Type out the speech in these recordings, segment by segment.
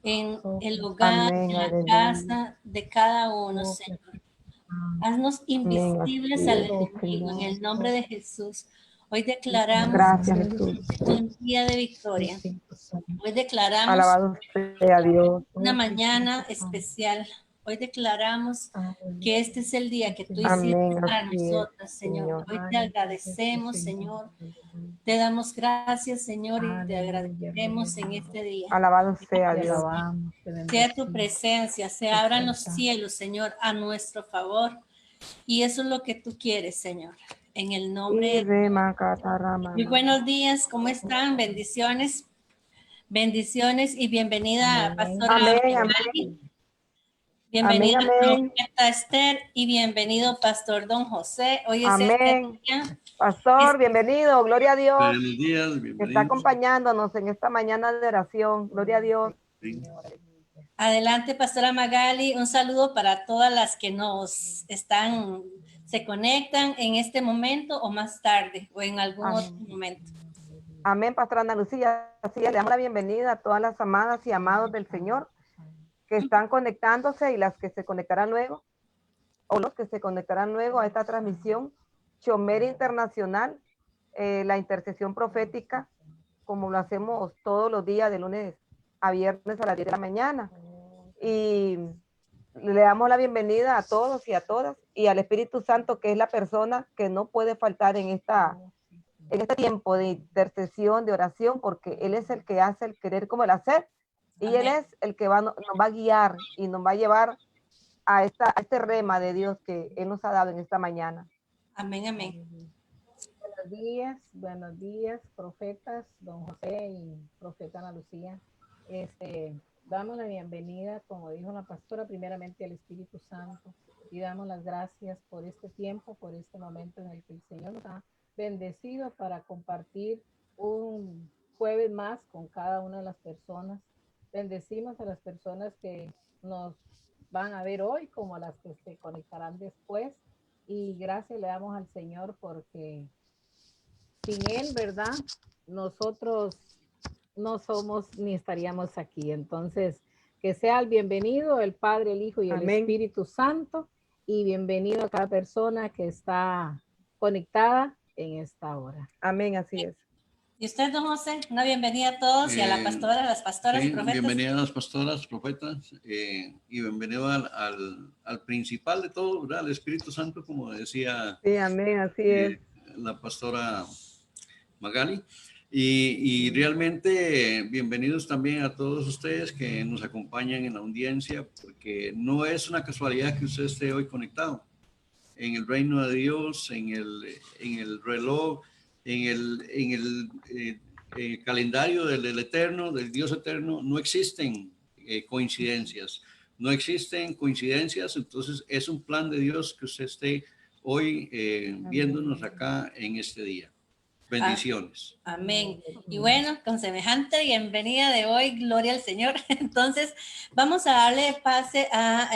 en el hogar, Amén, en la aleluya. casa de cada uno, Señor. Haznos invisibles al enemigo en el nombre de Jesús. Hoy declaramos Gracias, Jesús. un día de victoria. Hoy declaramos Alabado sea Dios. una mañana especial. Hoy declaramos que este es el día que tú hiciste Amén, para así es, nosotras, Señor. Señor. Hoy te agradecemos, Señor. Te damos gracias, Señor, y te agradecemos en este día. Alabado sea Dios. Sea tu presencia, se abran los cielos, Señor, a nuestro favor. Y eso es lo que tú quieres, Señor. En el nombre de... Muy buenos días, ¿cómo están? Bendiciones. Bendiciones y bienvenida, Pastora Amén, amén. Magali. Amén, Bienvenida, amén. Profeta Esther, y bienvenido, Pastor Don José. Hoy es este Amén. día. Pastor, bienvenido. Gloria a Dios. Buenos días, Que está bienvenidos. acompañándonos en esta mañana de oración. Gloria a Dios. Sí. Adelante, Pastora Magali. Un saludo para todas las que se conectan en este momento o más tarde o en algún otro momento. Amén, Pastora Ana Lucía. Así es, le damos la bienvenida a todas las amadas y amados del Señor que están conectándose y las que se conectarán luego, o los que se conectarán luego a esta transmisión Chomer Internacional, la intercesión profética, como lo hacemos todos los días de lunes a viernes a las 10 de la mañana. Y le damos la bienvenida a todos y a todas y al Espíritu Santo, que es la persona que no puede faltar en este tiempo de intercesión, de oración, porque Él es el que hace el querer como el hacer, y Amén. Él es el que nos va a guiar y nos va a llevar a este rema de Dios que Él nos ha dado en esta mañana. Amén, amén. Buenos días, profetas, don José y profeta Ana Lucía. Damos la bienvenida, como dijo la pastora, primeramente al Espíritu Santo, y damos las gracias por este tiempo, por este momento en el que el Señor nos ha bendecido para compartir un jueves más con cada una de las personas. Bendecimos a las personas que nos van a ver hoy, como a las que se conectarán después, y gracias le damos al Señor porque sin Él, ¿verdad? Nosotros no somos ni estaríamos aquí. Entonces, que sea el bienvenido el Padre, el Hijo y el Amén. Espíritu Santo, y bienvenido a cada persona que está conectada en esta hora. Amén, así es. ¿Y usted, don José? Una bienvenida a todos y a la pastora, a las pastoras Sí, y profetas. bienvenida a las pastoras, profetas, y bienvenido al principal de todo, ¿verdad? El Espíritu Santo, como decía Sí, amén, así es. la pastora Magali. Y realmente bienvenidos también a todos ustedes que nos acompañan en la audiencia, porque no es una casualidad que usted esté hoy conectado en el reino de Dios, en el reloj, en el calendario del Eterno, del Dios Eterno. No existen coincidencias, no existen coincidencias. Entonces es un plan de Dios que usted esté hoy viéndonos acá en este día. Bendiciones. Amén. Y bueno, con semejante bienvenida de hoy, gloria al Señor. Entonces, vamos a darle pase a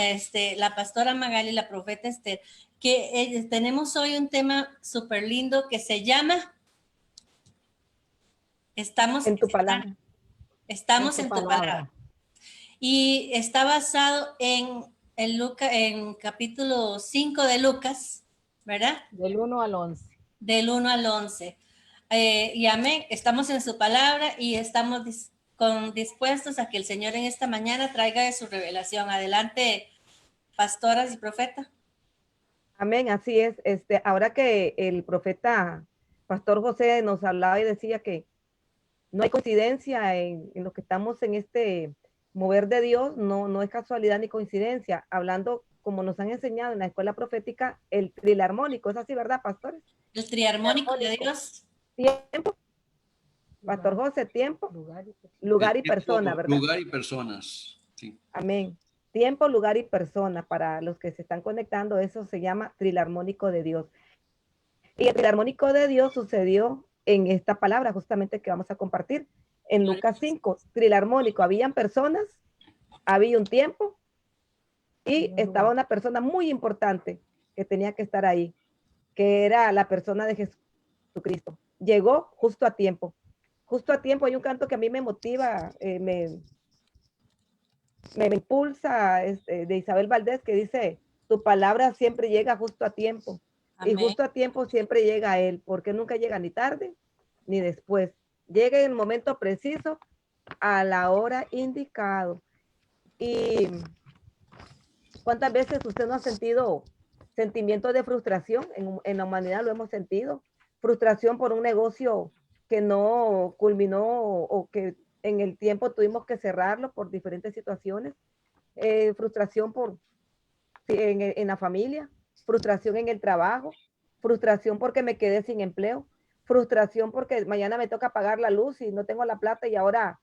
la pastora Magali, la profeta Esther, que tenemos hoy un tema súper lindo que se llama Estamos En tu palabra. Estamos en tu palabra. Y está basado en capítulo 5 de Lucas, ¿verdad? Del 1 al 11. Del 1 al 11. Y amén, estamos en su palabra y estamos dispuestos a que el Señor en esta mañana traiga de su revelación. Adelante, pastoras y profeta. Amén, así es. Ahora que el profeta Pastor José nos hablaba y decía que no hay coincidencia en lo que estamos en este mover de Dios, no es casualidad ni coincidencia. Hablando, como nos han enseñado en la escuela profética, el trilarmónico, ¿es así, verdad, pastores? El triarmónico de Dios. Tiempo, Pastor José, tiempo, lugar y persona, ¿verdad? Lugar y personas. Sí. Amén. Tiempo, lugar y persona. Para los que se están conectando, eso se llama trilarmónico de Dios. Y el trilarmónico de Dios sucedió en esta palabra justamente que vamos a compartir. En Lucas 5, trilarmónico. Habían personas, había un tiempo y estaba una persona muy importante que tenía que estar ahí, que era la persona de Jesucristo. Llegó justo a tiempo. Justo a tiempo. Hay un canto que a mí me motiva, me impulsa de Isabel Valdés, que dice, tu palabra siempre llega justo a tiempo. Amén. Y justo a tiempo siempre llega a Él, porque nunca llega ni tarde ni después. Llega en el momento preciso, a la hora indicado. Y ¿cuántas veces usted no ha sentido sentimientos de frustración? En la humanidad lo hemos sentido. Frustración por un negocio que no culminó o que en el tiempo tuvimos que cerrarlo por diferentes situaciones. Frustración en la familia, frustración en el trabajo, frustración porque me quedé sin empleo, frustración porque mañana me toca pagar la luz y no tengo la plata y ahora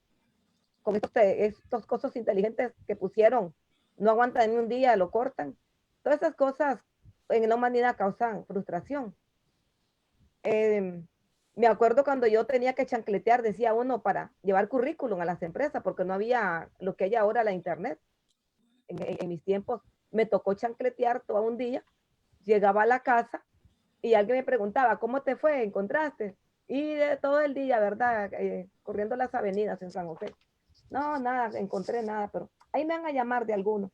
con estos cosas inteligentes que pusieron, no aguantan ni un día, lo cortan. Todas esas cosas en la humanidad causan frustración. Me acuerdo cuando yo tenía que chancletear, decía uno, para llevar currículum a las empresas, porque no había lo que hay ahora, la internet. En mis tiempos me tocó chancletear todo un día, llegaba a la casa y alguien me preguntaba, ¿cómo te fue? ¿Encontraste? Y de todo el día, ¿verdad? Corriendo las avenidas en San José. No, nada, encontré nada, pero ahí me van a llamar de alguno.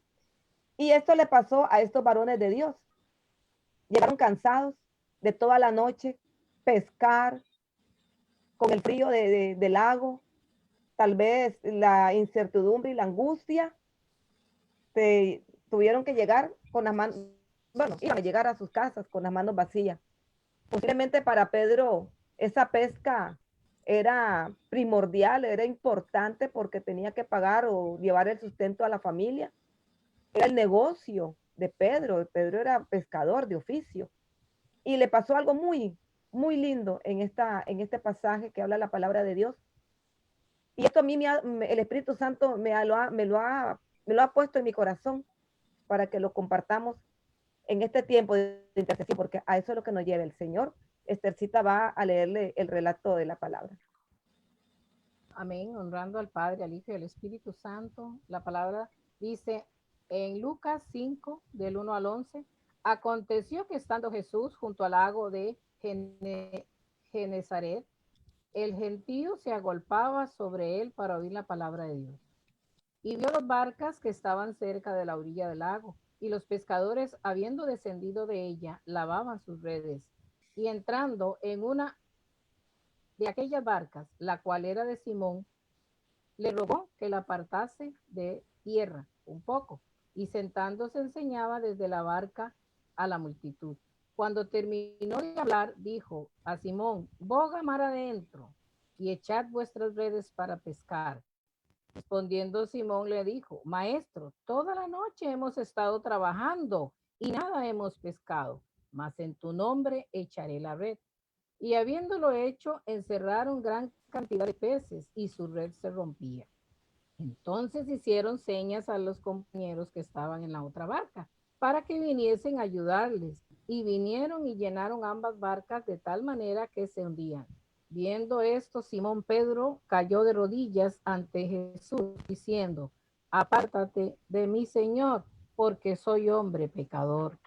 Y esto le pasó a estos varones de Dios. Llegaron cansados de toda la noche, pescar, con el frío del lago, tal vez la incertidumbre y la angustia, tuvieron que llegar con las manos, bueno, iban a llegar a sus casas con las manos vacías. Posiblemente para Pedro esa pesca era primordial, era importante porque tenía que pagar o llevar el sustento a la familia. Era el negocio de Pedro. Pedro era pescador de oficio. Y le pasó algo muy, muy lindo en este pasaje que habla la palabra de Dios. Y esto a mí el Espíritu Santo me lo ha puesto en mi corazón para que lo compartamos en este tiempo de intercesión, porque a eso es lo que nos lleva el Señor. Esthercita va a leerle el relato de la palabra. Amén, honrando al Padre, al Hijo y al Espíritu Santo. La palabra dice en Lucas 5, del 1 al 11, aconteció que estando Jesús junto al lago de Genezaret, el gentío se agolpaba sobre él para oír la palabra de Dios. Y vio dos barcas que estaban cerca de la orilla del lago, y los pescadores, habiendo descendido de ella, lavaban sus redes. Y entrando en una de aquellas barcas, la cual era de Simón, le rogó que la apartase de tierra un poco, y sentándose enseñaba desde la barca a la multitud. Cuando terminó de hablar, dijo a Simón, boga mar adentro y echad vuestras redes para pescar. Respondiendo Simón le dijo, maestro, toda la noche hemos estado trabajando y nada hemos pescado, mas en tu nombre echaré la red. Y habiéndolo hecho, encerraron gran cantidad de peces y su red se rompía. Entonces hicieron señas a los compañeros que estaban en la otra barca para que viniesen a ayudarles. Y vinieron y llenaron ambas barcas de tal manera que se hundían. Viendo esto, Simón Pedro cayó de rodillas ante Jesús, diciendo, apártate de mí, Señor, porque soy hombre pecador.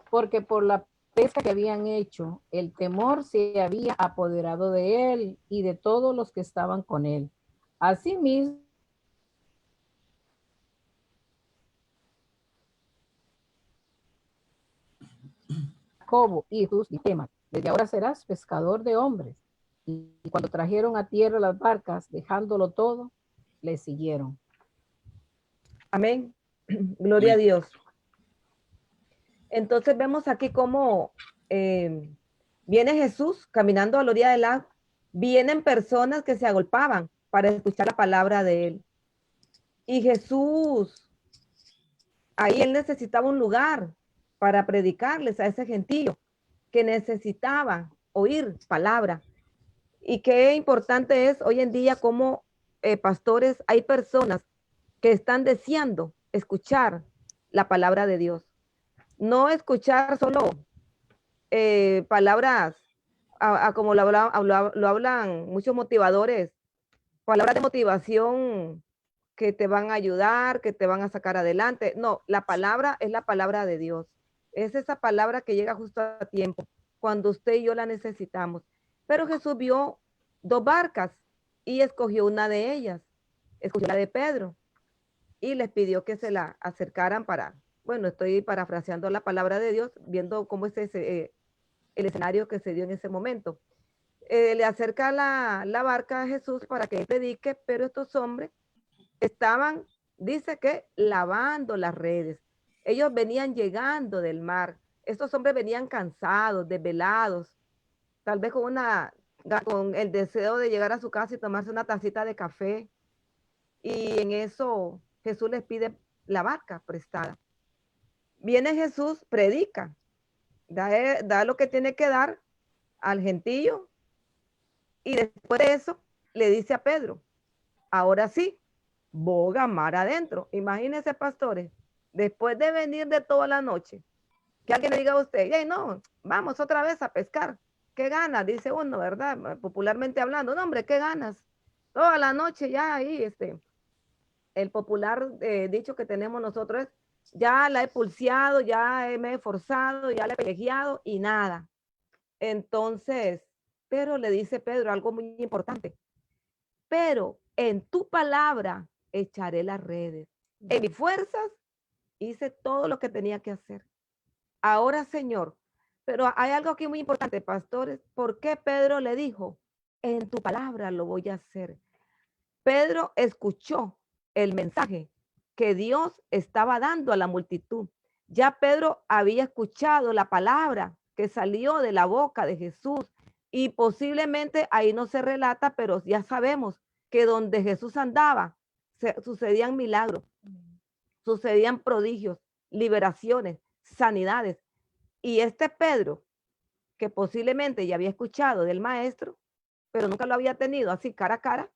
Porque por la pesca que habían hecho, el temor se había apoderado de él y de todos los que estaban con él. Asimismo, Jacobo y Jesús y temas, desde ahora serás pescador de hombres. Y cuando trajeron a tierra las barcas, dejándolo todo, le siguieron. Amén. Gloria a Dios. Entonces vemos aquí cómo viene Jesús caminando a la orilla del lago. Vienen personas que se agolpaban para escuchar la palabra de él. Y Jesús, ahí él necesitaba un lugar para predicarles a ese gentío que necesitaba oír palabra. Y qué importante es hoy en día como pastores, hay personas que están deseando escuchar la palabra de Dios. No escuchar solo palabras como lo hablan muchos motivadores, palabras de motivación que te van a ayudar, que te van a sacar adelante. No, la palabra es la palabra de Dios. Es esa palabra que llega justo a tiempo, cuando usted y yo la necesitamos. Pero Jesús vio dos barcas y escogió una de ellas, escogió la de Pedro. y les pidió que se la acercaran para, bueno, estoy parafraseando la palabra de Dios, viendo cómo es el escenario que se dio en ese momento. Le acerca la barca a Jesús para que él predique, pero estos hombres estaban, dice que, lavando las redes. Ellos venían llegando del mar. Estos hombres venían cansados, desvelados, tal vez con el deseo de llegar a su casa y tomarse una tacita de café. Y en eso Jesús les pide la barca prestada. Viene Jesús, predica, da lo que tiene que dar al gentío, y después de eso le dice a Pedro, ahora sí, boga mar adentro. Imagínense, pastores, después de venir de toda la noche, que alguien le diga a usted, hey, no, vamos otra vez a pescar. ¿Qué ganas? Dice uno, ¿verdad? Popularmente hablando, no, hombre, ¿qué ganas? Toda la noche ya ahí, el popular dicho que tenemos nosotros es, ya la he pulseado, ya me he esforzado, ya la he peleado y nada. Entonces, pero le dice Pedro algo muy importante, pero en tu palabra echaré las redes. En mis fuerzas hice todo lo que tenía que hacer. Ahora, Señor, pero hay algo aquí muy importante, pastores. ¿Por qué Pedro le dijo, en tu palabra lo voy a hacer? Pedro escuchó el mensaje que Dios estaba dando a la multitud. Ya Pedro había escuchado la palabra que salió de la boca de Jesús, y posiblemente ahí no se relata, pero ya sabemos que donde Jesús andaba sucedían milagros, sucedían prodigios, liberaciones, sanidades. Y este Pedro, que posiblemente ya había escuchado del maestro, pero nunca lo había tenido así cara a cara,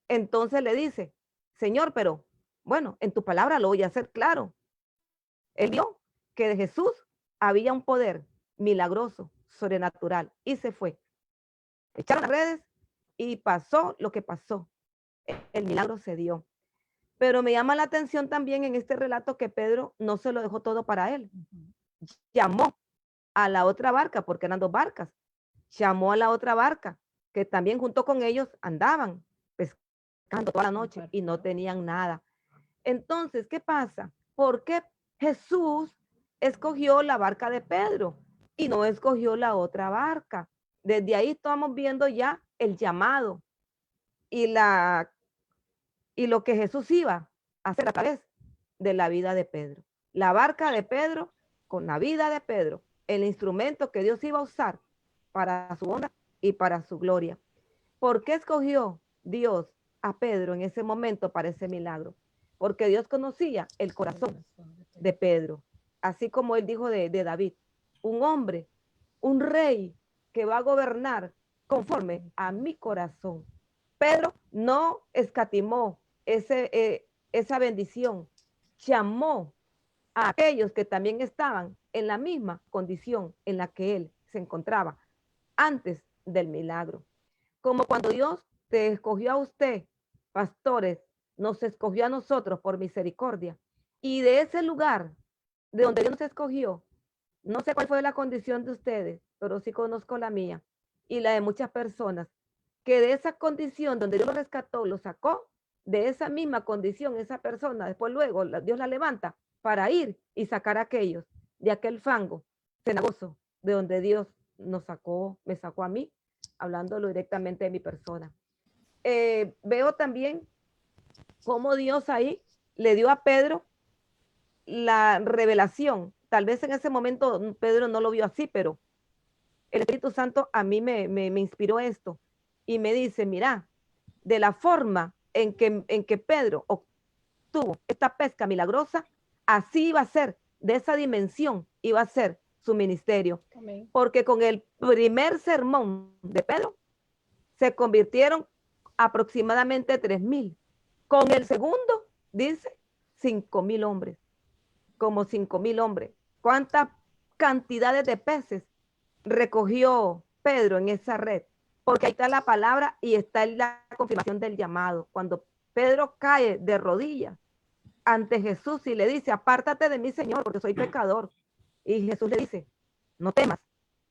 entonces le dice, Señor, pero bueno, en tu palabra lo voy a hacer claro. Él vio que de Jesús había un poder milagroso, sobrenatural, y se fue. Echaron las redes y pasó lo que pasó. El milagro se dio. Pero me llama la atención también en este relato que Pedro no se lo dejó todo para él. Llamó a la otra barca, porque eran dos barcas. Llamó a la otra barca, que también junto con ellos andaban pescando toda la noche y no tenían nada. Entonces, ¿qué pasa? ¿Por qué Jesús escogió la barca de Pedro y no escogió la otra barca? Desde ahí estamos viendo ya el llamado y lo que Jesús iba a hacer a través de la vida de Pedro. La barca de Pedro con la vida de Pedro, el instrumento que Dios iba a usar para su honra y para su gloria. ¿Por qué escogió Dios a Pedro en ese momento para ese milagro? Porque Dios conocía el corazón de Pedro, así como él dijo de David, un hombre, un rey que va a gobernar conforme a mi corazón. Pedro no escatimó esa bendición, llamó a aquellos que también estaban en la misma condición en la que él se encontraba antes del milagro. Como cuando Dios te escogió a usted, pastores, nos escogió a nosotros por misericordia. Y de ese lugar, de donde Dios nos escogió, no sé cuál fue la condición de ustedes, pero sí conozco la mía y la de muchas personas, que de esa condición donde Dios lo rescató, lo sacó, de esa misma condición, esa persona, después luego Dios la levanta para ir y sacar a aquellos de aquel fango cenagoso de donde Dios nos sacó, me sacó a mí, hablándolo directamente de mi persona. Veo también cómo Dios ahí le dio a Pedro la revelación. Tal vez en ese momento Pedro no lo vio así, pero el Espíritu Santo a mí me inspiró esto y me dice, mira, de la forma en que Pedro obtuvo esta pesca milagrosa, así iba a ser, de esa dimensión iba a ser su ministerio. Amén. Porque con el primer sermón de Pedro se convirtieron aproximadamente 3,000. Con el segundo, dice, 5,000 hombres, como 5,000 hombres. ¿Cuántas cantidades de peces recogió Pedro en esa red? Porque ahí está la palabra y está la confirmación del llamado. Cuando Pedro cae de rodillas ante Jesús y le dice, apártate de mí, Señor, porque soy pecador. Y Jesús le dice, no temas,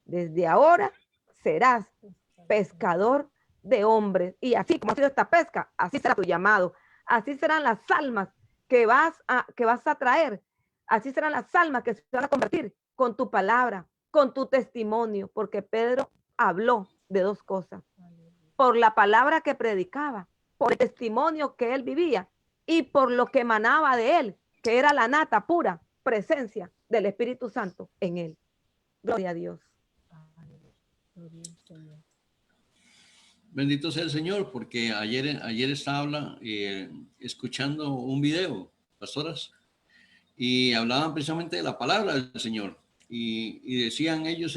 desde ahora serás pescador de hombres. Y así como ha sido esta pesca, así será tu llamado. Así serán las almas que vas a traer. Así serán las almas que se van a convertir con tu palabra, con tu testimonio, porque Pedro habló de dos cosas. Por la palabra que predicaba, por el testimonio que él vivía y por lo que emanaba de él, que era la nata pura presencia del Espíritu Santo en él. Gloria a Dios. Bendito sea el Señor, porque ayer estaba escuchando un video, pastoras, y hablaban precisamente de la palabra del Señor. Y decían, ellos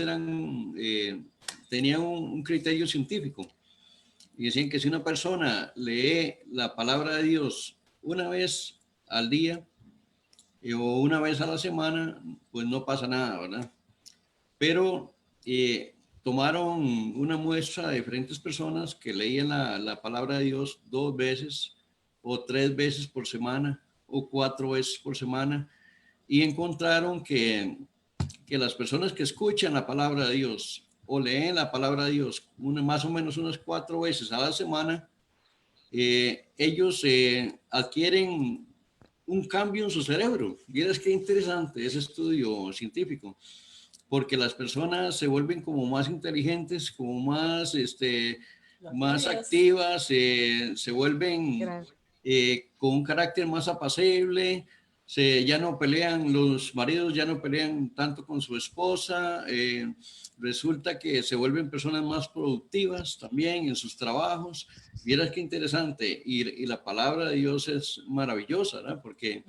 tenían un criterio científico. Y decían que si una persona lee la palabra de Dios una vez al día o una vez a la semana, pues no pasa nada, ¿verdad? Pero tomaron una muestra de diferentes personas que leían la palabra de Dios 2 veces o 3 veces por semana o 4 veces por semana y encontraron que las personas que escuchan la palabra de Dios o leen la palabra de Dios más o menos unas 4 veces a la semana, ellos adquieren un cambio en su cerebro. Vieras qué interesante ese estudio científico, porque las personas se vuelven como más inteligentes, como más activas, se vuelven con un carácter más apacible, ya no pelean, los maridos ya no pelean tanto con su esposa, resulta que se vuelven personas más productivas también en sus trabajos. Vieras qué interesante, y la palabra de Dios es maravillosa, ¿verdad? Porque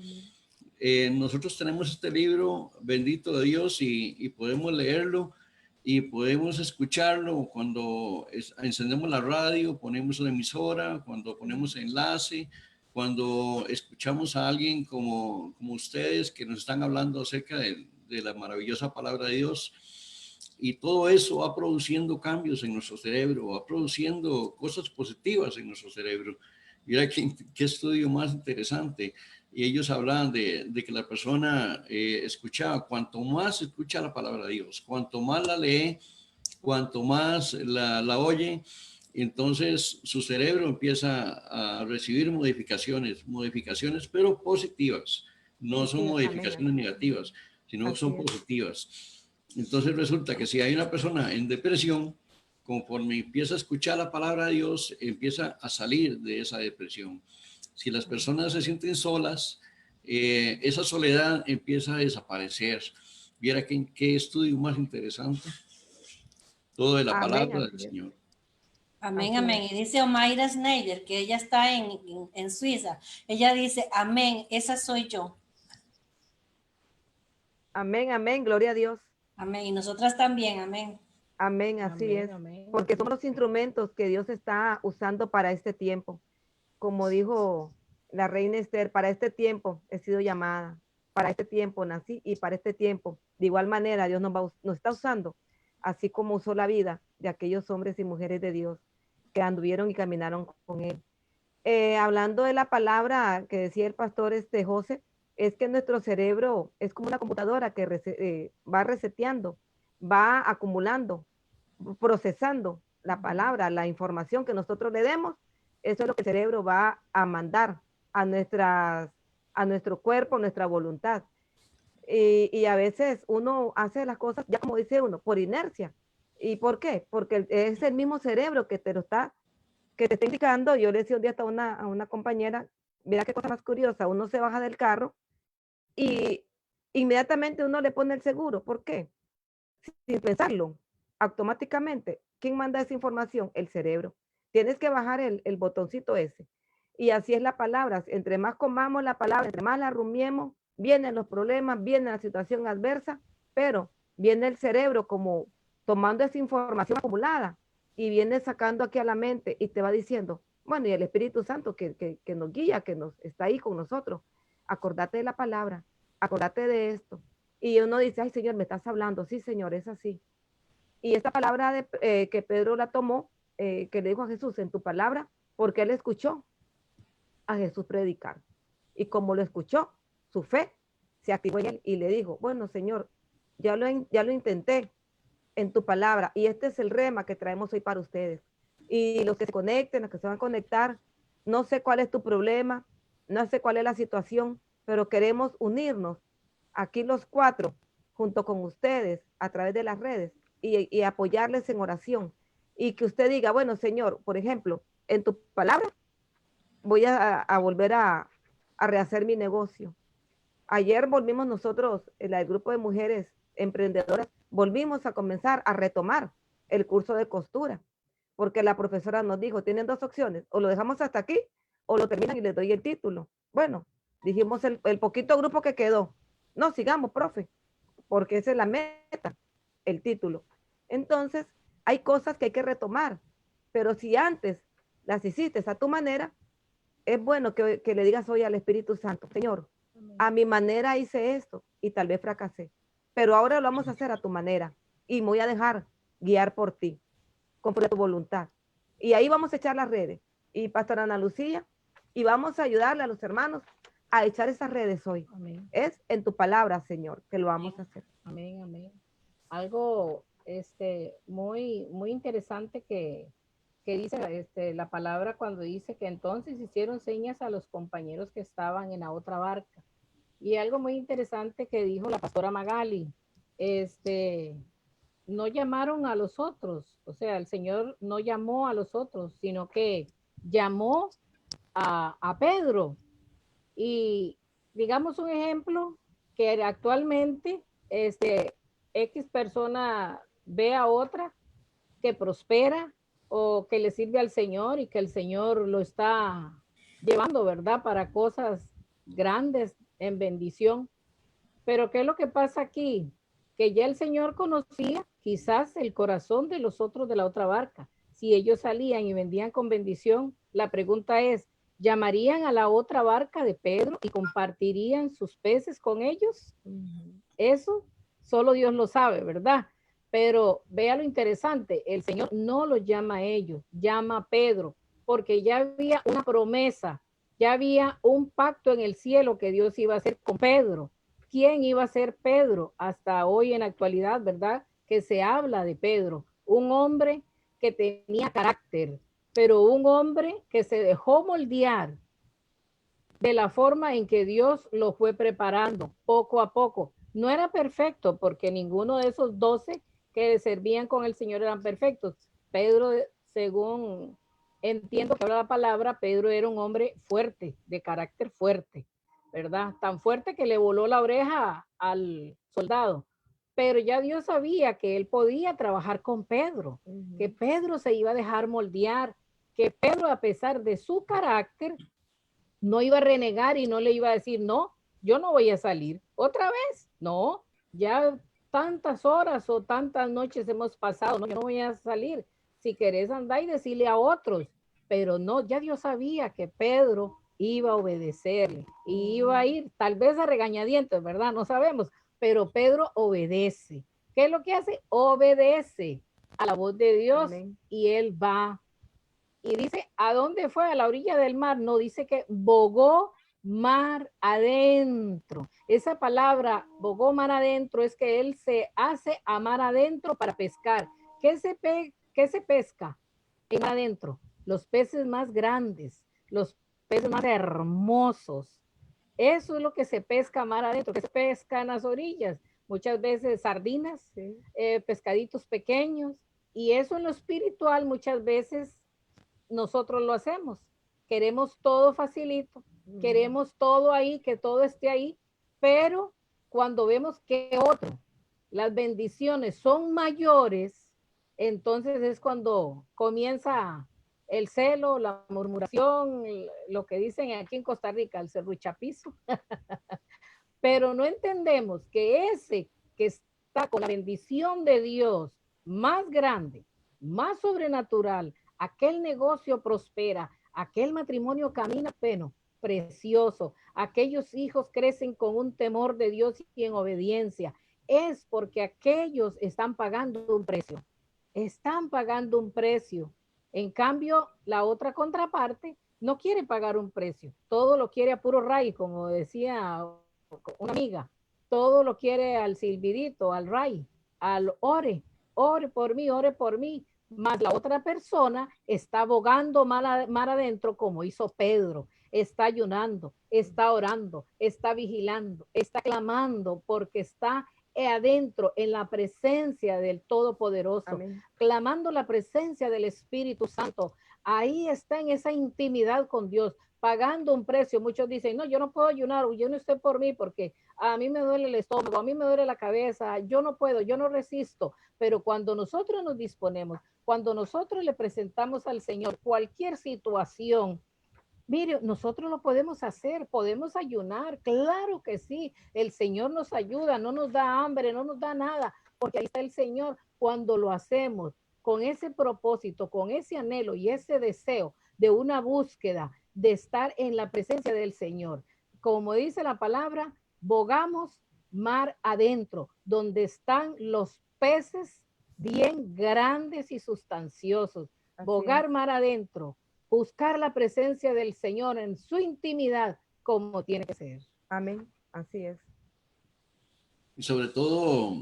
nosotros tenemos este libro, bendito de Dios, y podemos leerlo y podemos escucharlo cuando encendemos la radio, ponemos la emisora, cuando ponemos enlace, cuando escuchamos a alguien como ustedes que nos están hablando acerca de la maravillosa palabra de Dios. Y todo eso va produciendo cambios en nuestro cerebro, va produciendo cosas positivas en nuestro cerebro. Mira qué estudio más interesante. Y ellos hablaban de que la persona escuchaba, cuanto más escucha la palabra de Dios, cuanto más la lee, cuanto más la oye, entonces su cerebro empieza a recibir modificaciones, pero positivas. No son modificaciones negativas, sino que son positivas. Entonces resulta que si hay una persona en depresión, conforme empieza a escuchar la palabra de Dios, empieza a salir de esa depresión. Si las personas se sienten solas, esa soledad empieza a desaparecer. Viera qué estudio más interesante. Todo de la palabra del Señor. Amén, amén. Y dice Omaira Schneider, que ella está en Suiza. Ella dice, amén, esa soy yo. Amén, amén, gloria a Dios. Amén, y nosotras también, amén. Amén, así es. Porque somos los instrumentos que Dios está usando para este tiempo. Como dijo la reina Esther, para este tiempo he sido llamada, para este tiempo nací y para este tiempo. De igual manera, Dios nos está usando, así como usó la vida de aquellos hombres y mujeres de Dios que anduvieron y caminaron con Él. Hablando de la palabra que decía el pastor José, es que nuestro cerebro es como una computadora que va reseteando, va acumulando, procesando la palabra, la información que nosotros le demos. Eso es lo que el cerebro va a mandar a nuestro cuerpo, nuestra voluntad. Y a veces uno hace las cosas, ya como dice uno, por inercia. ¿Y por qué? Porque es el mismo cerebro que te está indicando. Yo le decía un día a una compañera, mira qué cosa más curiosa, uno se baja del carro y inmediatamente uno le pone el seguro. ¿Por qué? Sin pensarlo, automáticamente. ¿Quién manda esa información? El cerebro. Tienes que bajar el botoncito ese. Y así es la palabra. Entre más comamos la palabra, entre más la rumiemos, vienen los problemas, viene la situación adversa, pero viene el cerebro como tomando esa información acumulada y viene sacando aquí a la mente y te va diciendo, bueno, y el Espíritu Santo que nos guía, que nos está ahí con nosotros, acordate de la palabra, acordate de esto. Y uno dice, ay Señor, me estás hablando. Sí, Señor, es así. Y esta palabra que Pedro la tomó, que le dijo a Jesús, en tu palabra, porque él escuchó a Jesús predicar. Y como lo escuchó, su fe se activó en él y le dijo, bueno, Señor, ya lo intenté en tu palabra y este es el rema que traemos hoy para ustedes. Y los que se conecten, los que se van a conectar, no sé cuál es tu problema, no sé cuál es la situación, pero queremos unirnos aquí los 4, junto con ustedes, a través de las redes, y apoyarles en oración. Y que usted diga, bueno, Señor, por ejemplo, en tu palabra, voy a volver a rehacer mi negocio. Ayer volvimos nosotros, el grupo de mujeres emprendedoras, volvimos a comenzar a retomar el curso de costura, porque la profesora nos dijo, tienen 2 opciones, o lo dejamos hasta aquí, o lo terminan y les doy el título. Bueno, dijimos el poquito grupo que quedó, no, sigamos, profe, porque esa es la meta, el título. Entonces, hay cosas que hay que retomar, pero si antes las hiciste a tu manera, es bueno que le digas hoy al Espíritu Santo, Señor, a mi manera hice esto y tal vez fracasé, pero ahora lo vamos a hacer a tu manera y me voy a dejar guiar por ti, conforme a tu voluntad. Y ahí vamos a echar las redes. Y Pastora Ana Lucía, y vamos a ayudarle a los hermanos a echar esas redes hoy. Amén. Es en tu palabra, Señor, que lo vamos a hacer. Amén, amén. Algo muy, muy interesante que dice la palabra cuando dice que entonces hicieron señas a los compañeros que estaban en la otra barca. Y algo muy interesante que dijo la pastora Magali, no llamaron a los otros, o sea, el Señor no llamó a los otros, sino que llamó a Pedro. Y digamos un ejemplo que actualmente X persona ve a otra que prospera o que le sirve al Señor y que el Señor lo está llevando, ¿verdad? Para cosas grandes en bendición. Pero ¿qué es lo que pasa aquí? Que ya el Señor conocía quizás el corazón de los otros de la otra barca. Si ellos salían y vendían con bendición, la pregunta es, ¿llamarían a la otra barca de Pedro y compartirían sus peces con ellos? Eso solo Dios lo sabe, ¿verdad? Pero vea lo interesante, el Señor no los llama a ellos, llama a Pedro, porque ya había una promesa, ya había un pacto en el cielo que Dios iba a hacer con Pedro. ¿Quién iba a ser Pedro? Hasta hoy en la actualidad, ¿verdad? Que se habla de Pedro, un hombre que tenía carácter, pero un hombre que se dejó moldear de la forma en que Dios lo fue preparando poco a poco. No era perfecto porque ninguno de esos 12 que servían con el Señor eran perfectos. Pedro, según entiendo que habla la palabra, Pedro era un hombre fuerte, de carácter fuerte, ¿verdad? Tan fuerte que le voló la oreja al soldado. Pero ya Dios sabía que él podía trabajar con Pedro, que Pedro se iba a dejar moldear, que Pedro, a pesar de su carácter, no iba a renegar y no le iba a decir, no, yo no voy a salir. ¿Otra vez? No, ya tantas horas o tantas noches hemos pasado, no, yo no voy a salir. Si querés andar y decirle a otros, pero no, ya Dios sabía que Pedro iba a obedecerle y iba a ir, tal vez a regañadientes, ¿verdad? No sabemos, pero Pedro obedece. ¿Qué es lo que hace? Obedece a la voz de Dios. Amén. Y él va. Y dice, ¿a dónde fue? A la orilla del mar. No, dice que bogó mar adentro. Esa palabra, bogó mar adentro, es que él se hace a mar adentro para pescar. ¿Qué se pesca en mar adentro? Los peces más grandes, los peces más hermosos. Eso es lo que se pesca mar adentro, que se pesca en las orillas. Muchas veces sardinas, sí. Pescaditos pequeños. Y eso en lo espiritual muchas veces nosotros lo hacemos. Queremos todo facilito, queremos todo ahí, que todo esté ahí, pero cuando vemos que otro, las bendiciones son mayores, entonces es cuando comienza el celo, la murmuración, lo que dicen aquí en Costa Rica, el serruchapizo. Pero no entendemos que ese que está con la bendición de Dios más grande, más sobrenatural, aquel negocio prospera, aquel matrimonio camina pleno, precioso, aquellos hijos crecen con un temor de Dios y en obediencia, es porque aquellos están pagando un precio, están pagando un precio. En cambio, la otra contraparte no quiere pagar un precio, todo lo quiere a puro ray, como decía una amiga, todo lo quiere al silbidito, al ray, al ore por mí, más la otra persona está bogando mar adentro como hizo Pedro, está ayunando, está orando, está vigilando, está clamando porque está adentro en la presencia del Todopoderoso, Amén. clamando la presencia del Espíritu Santo. Ahí está en esa intimidad con Dios, pagando un precio. Muchos dicen, no, yo no puedo ayunar, yo no estoy por mí porque a mí me duele el estómago, a mí me duele la cabeza, yo no puedo, yo no resisto. Pero cuando nosotros nos disponemos, cuando nosotros le presentamos al Señor cualquier situación, mire, nosotros lo podemos hacer, podemos ayunar, claro que sí, el Señor nos ayuda, no nos da hambre, no nos da nada, porque ahí está el Señor. Cuando lo hacemos con ese propósito, con ese anhelo y ese deseo de una búsqueda, de estar en la presencia del Señor, como dice la palabra, bogamos mar adentro, donde están los peces bien grandes y sustanciosos. Bogar mar adentro, buscar la presencia del Señor en su intimidad como tiene que ser. Amén, así es. Y sobre todo,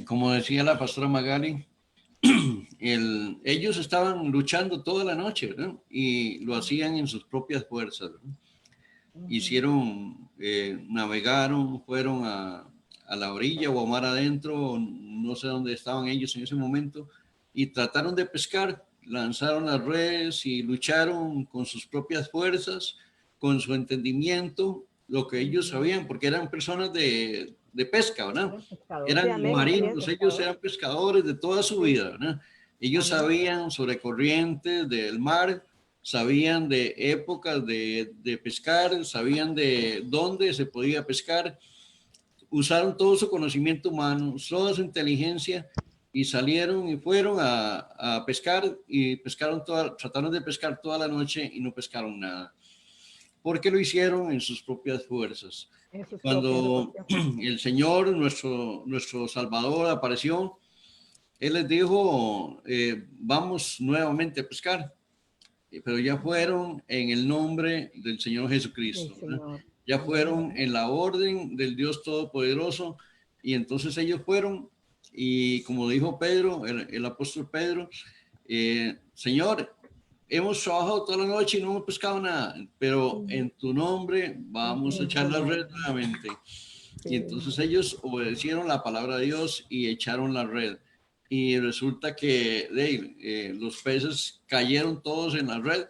como decía la pastora Magali, ellos estaban luchando toda la noche, ¿verdad? Y lo hacían en sus propias fuerzas, ¿verdad? Hicieron, navegaron, fueron a la orilla o a mar adentro, no sé dónde estaban ellos en ese momento, y trataron de pescar, lanzaron las redes y lucharon con sus propias fuerzas, con su entendimiento, lo que ellos sabían, porque eran personas de pesca, ¿verdad? Eran Amén, marinos, ellos eran pescadores de toda su vida, ¿verdad? Ellos Amén. sabían sobre corrientes del mar, sabían de épocas de pescar, sabían de dónde se podía pescar, usaron todo su conocimiento humano, toda su inteligencia y salieron y fueron a pescar y pescaron trataron de pescar toda la noche y no pescaron nada. Porque lo hicieron en sus propias fuerzas. Cuando el Señor, nuestro Salvador, apareció, Él les dijo, vamos nuevamente a pescar. Pero ya fueron en el nombre del Señor Jesucristo, ¿verdad? Ya fueron en la orden del Dios Todopoderoso, y entonces ellos fueron, y como dijo Pedro, el apóstol Pedro, Señor, hemos trabajado toda la noche y no hemos pescado nada, pero en tu nombre vamos a echar la red nuevamente. Y entonces ellos obedecieron la palabra de Dios y echaron la red. Y resulta que los peces cayeron todos en la red,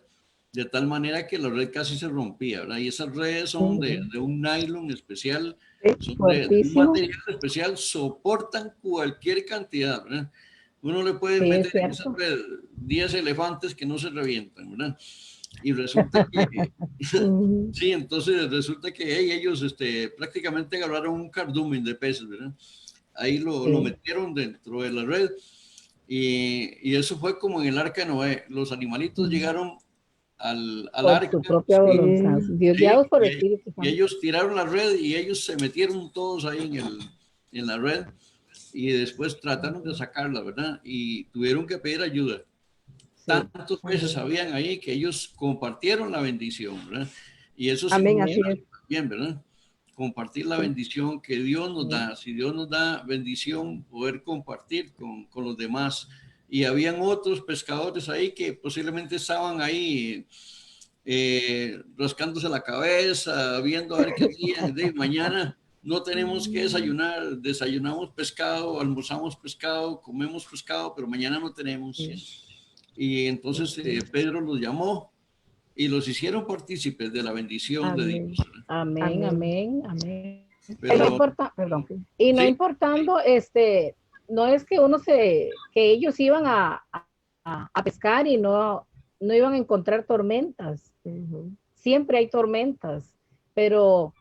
de tal manera que la red casi se rompía, ¿verdad? Y esas redes son de un nylon especial, son de un material especial, soportan cualquier cantidad, ¿verdad? Uno le puede meter en esa red 10 elefantes que no se revientan, ¿verdad? Y resulta que, sí, entonces resulta que ellos prácticamente agarraron un cardumen de peces, ¿verdad? Ahí lo metieron dentro de la red y eso fue como en el arca de Noé. Los animalitos llegaron al arca. Por su propia voluntad, guiados por el Espíritu Santo. Y ellos tiraron la red y ellos se metieron todos ahí en la red y después trataron de sacarla, ¿verdad? Y tuvieron que pedir ayuda. Tantos peces habían ahí que ellos compartieron la bendición, ¿verdad? Y eso sí, bien, ¿verdad? Compartir la bendición que Dios nos da. Si Dios nos da bendición, poder compartir con los demás. Y habían otros pescadores ahí que posiblemente estaban ahí rascándose la cabeza, viendo a ver qué hacían. De mañana no tenemos que desayunar, desayunamos pescado, almorzamos pescado, comemos pescado, pero mañana no tenemos. Y entonces Pedro los llamó y los hicieron partícipes de la bendición de Dios. Amén, amén, amén. Pero, y no importando, no es que que ellos iban a pescar y no iban a encontrar tormentas. Siempre hay tormentas, pero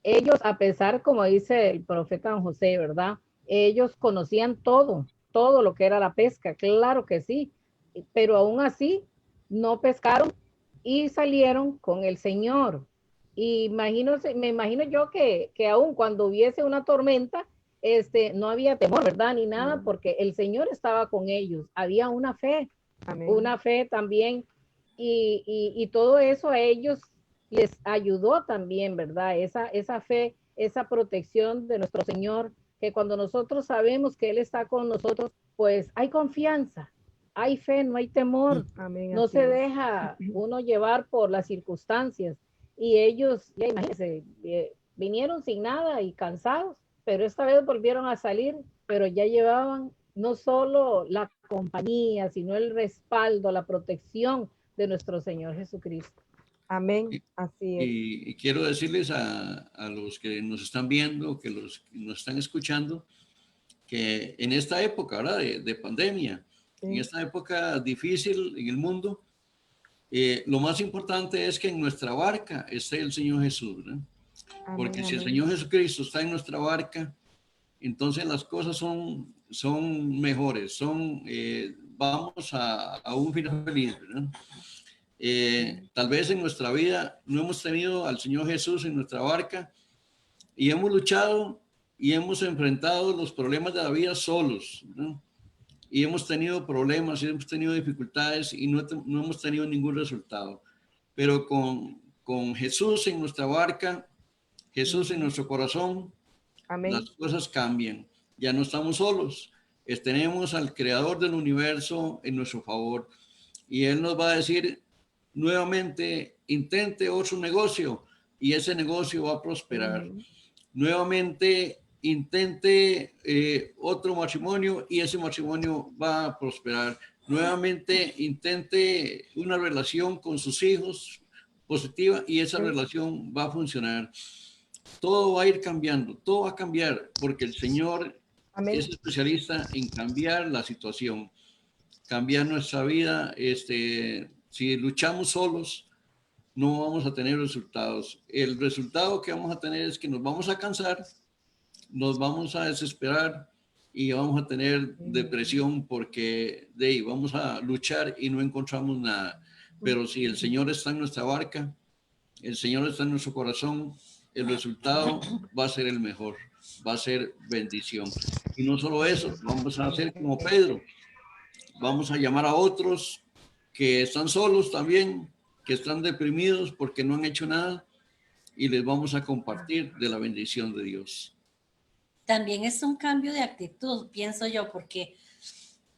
ellos, a pesar, como dice el profeta Don José, ¿verdad? Ellos conocían todo lo que era la pesca, claro que sí, pero aún así no pescaron y salieron con el Señor. Y me imagino yo que aún cuando hubiese una tormenta, no había temor, ¿verdad? Ni nada, porque el Señor estaba con ellos. Había una fe, una fe también. Y todo eso a ellos les ayudó también, ¿verdad? Esa fe, esa protección de nuestro Señor, que cuando nosotros sabemos que Él está con nosotros, pues hay confianza. hay fe, no hay temor. Amén. No Así se es. deja uno llevar por las circunstancias. Y ellos, ya imagínense, vinieron sin nada y cansados, pero esta vez volvieron a salir, pero ya llevaban no solo la compañía, sino el respaldo, la protección de nuestro Señor Jesucristo. Amén. Así es. Y quiero decirles a los que nos están viendo, que los que nos están escuchando, que en esta época, ¿verdad? De pandemia, Sí. en esta época difícil en el mundo, lo más importante es que en nuestra barca esté el Señor Jesús, ¿no? Amén, Porque si el amén. Señor Jesucristo está en nuestra barca, entonces las cosas son mejores, vamos a un final feliz, ¿verdad? Tal vez en nuestra vida no hemos tenido al Señor Jesús en nuestra barca y hemos luchado y hemos enfrentado los problemas de la vida solos, ¿no? Y hemos tenido problemas y hemos tenido dificultades y no hemos tenido ningún resultado. Pero con Jesús en nuestra barca, Jesús en nuestro corazón, Amén. las cosas cambian. Ya no estamos solos. Tenemos al Creador del universo en nuestro favor. Y Él nos va a decir nuevamente, intente otro negocio y ese negocio va a prosperar. Nuevamente, intente otro matrimonio y ese matrimonio va a prosperar. Nuevamente, intente una relación con sus hijos positiva y esa relación va a funcionar. Todo va a ir cambiando, todo va a cambiar porque el Señor Amén. es especialista en cambiar la situación, cambiar nuestra vida. Si luchamos solos, no vamos a tener resultados. El resultado que vamos a tener es que nos vamos a cansar, nos vamos a desesperar y vamos a tener depresión porque de ahí vamos a luchar y no encontramos nada. Pero si el Señor está en nuestra barca, el Señor está en nuestro corazón, el resultado va a ser el mejor, va a ser bendición. Y no solo eso, vamos a hacer como Pedro, vamos a llamar a otros que están solos también, que están deprimidos porque no han hecho nada y les vamos a compartir de la bendición de Dios. También es un cambio de actitud, pienso yo, porque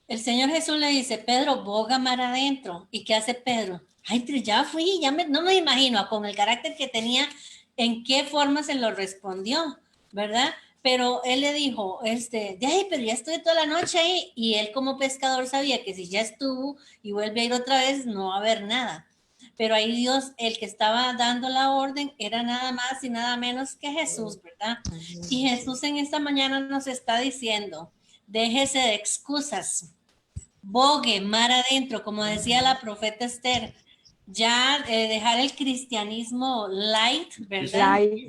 el Señor Jesús le dice, Pedro, boga mar adentro. ¿Y qué hace Pedro? Ay, pero ya fui, no me imagino con el carácter que tenía, en qué forma se lo respondió, ¿verdad? Pero él le dijo, pero ya estuve toda la noche ahí, y él como pescador sabía que si ya estuvo y vuelve a ir otra vez, no va a haber nada. Pero ahí Dios, el que estaba dando la orden, era nada más y nada menos que Jesús, ¿verdad? Y Jesús en esta mañana nos está diciendo, déjese de excusas, bogue mar adentro, como decía la profeta Esther, ya dejar el cristianismo light, ¿verdad? Light.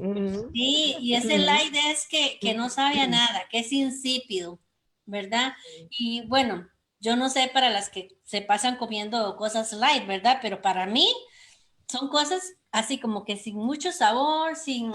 Sí, y ese light es que no sabe a nada, que es insípido, ¿verdad? Y bueno, yo no sé para las que se pasan comiendo cosas light, ¿verdad? Pero para mí son cosas así como que sin mucho sabor, sin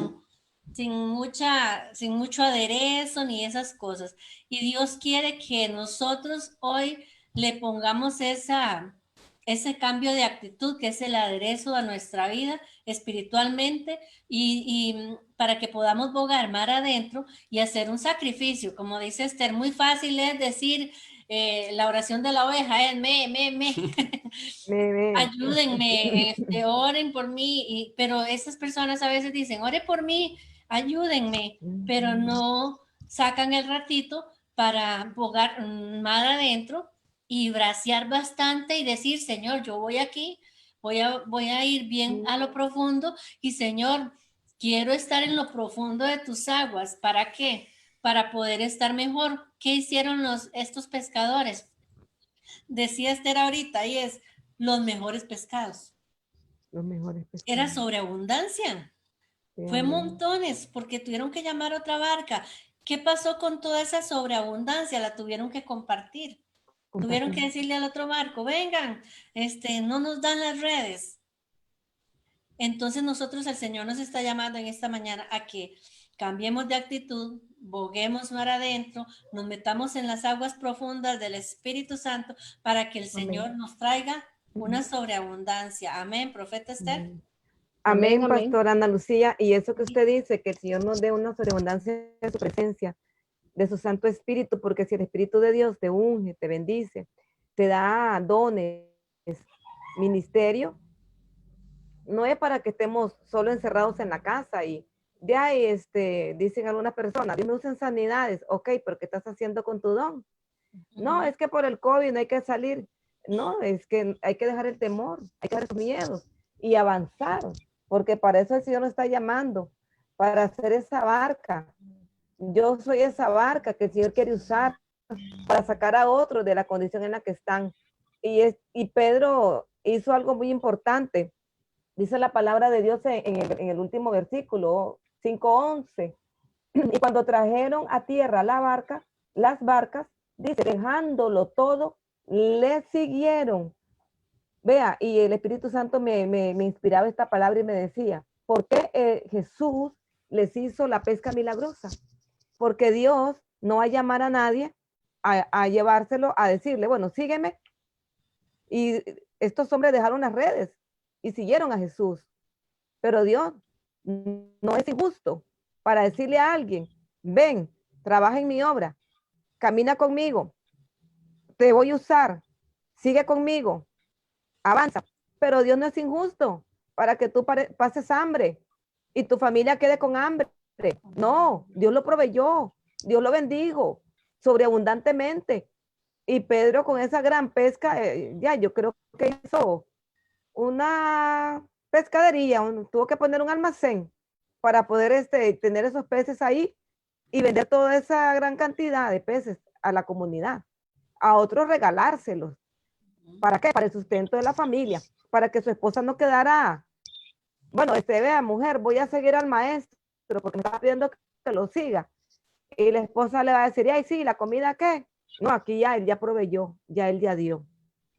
mucho aderezo ni esas cosas. Y Dios quiere que nosotros hoy le pongamos ese cambio de actitud que es el aderezo a nuestra vida espiritualmente y para que podamos bogar mar adentro y hacer un sacrificio. Como dice Esther, muy fácil es decir la oración de la oveja, es ayúdenme, oren por mí, pero esas personas a veces dicen, ore por mí, ayúdenme, pero no sacan el ratito para bogar mar adentro y bracear bastante y decir, Señor, yo voy aquí, voy a ir bien a lo profundo y Señor, quiero estar en lo profundo de tus aguas. ¿Para qué? Para poder estar mejor. ¿Qué hicieron estos pescadores? Decía Esther ahorita, y es los mejores pescados. Los mejores pescados. Era sobreabundancia. Sí, fue montones porque tuvieron que llamar a otra barca. ¿Qué pasó con toda esa sobreabundancia? La tuvieron que compartir. Tuvieron que decirle al otro barco, vengan, no nos dan las redes. Entonces nosotros, el Señor nos está llamando en esta mañana a que cambiemos de actitud, boguemos mar adentro, nos metamos en las aguas profundas del Espíritu Santo para que el Señor nos traiga una sobreabundancia. Amén, profeta Esther. Amén, pastora Ana Lucía. Y eso que usted dice, que el Señor nos dé una sobreabundancia de su presencia, de su Santo Espíritu, porque si el Espíritu de Dios te unge, te bendice, te da dones, ministerio, no es para que estemos solo encerrados en la casa y de ahí dicen algunas personas, Dios me usa en sanidades, ok, pero ¿qué estás haciendo con tu don? No, es que por el COVID no hay que salir. No, es que hay que dejar el temor, hay que dejar los miedos y avanzar, porque para eso el Señor nos está llamando, para hacer esa barca. Yo soy esa barca que el Señor quiere usar para sacar a otros de la condición en la que están. Y Pedro hizo algo muy importante. Dice la palabra de Dios en el último versículo 5:11. Y cuando trajeron a tierra las barcas, dice, dejándolo todo, le siguieron. Vea, y el Espíritu Santo me inspiraba esta palabra y me decía, ¿por qué Jesús les hizo la pesca milagrosa? Porque Dios no va a llamar a nadie a llevárselo, a decirle, bueno, sígueme. Y estos hombres dejaron las redes y siguieron a Jesús. Pero Dios no es injusto para decirle a alguien, ven, trabaja en mi obra, camina conmigo, te voy a usar, sigue conmigo, avanza. Pero Dios no es injusto para que tú pases hambre y tu familia quede con hambre. No, Dios lo proveyó, Dios lo bendijo sobreabundantemente. Y Pedro con esa gran pesca, ya yo creo que hizo una pescadería, tuvo que poner un almacén para poder tener esos peces ahí y vender toda esa gran cantidad de peces a la comunidad, a otros regalárselos. ¿Para qué? Para el sustento de la familia, para que su esposa no quedara, bueno, vea, mujer, voy a seguir al maestro porque me está pidiendo que lo siga. Y la esposa le va a decir, ay, sí, ¿la comida qué? No, aquí ya él ya proveyó, ya él ya dio.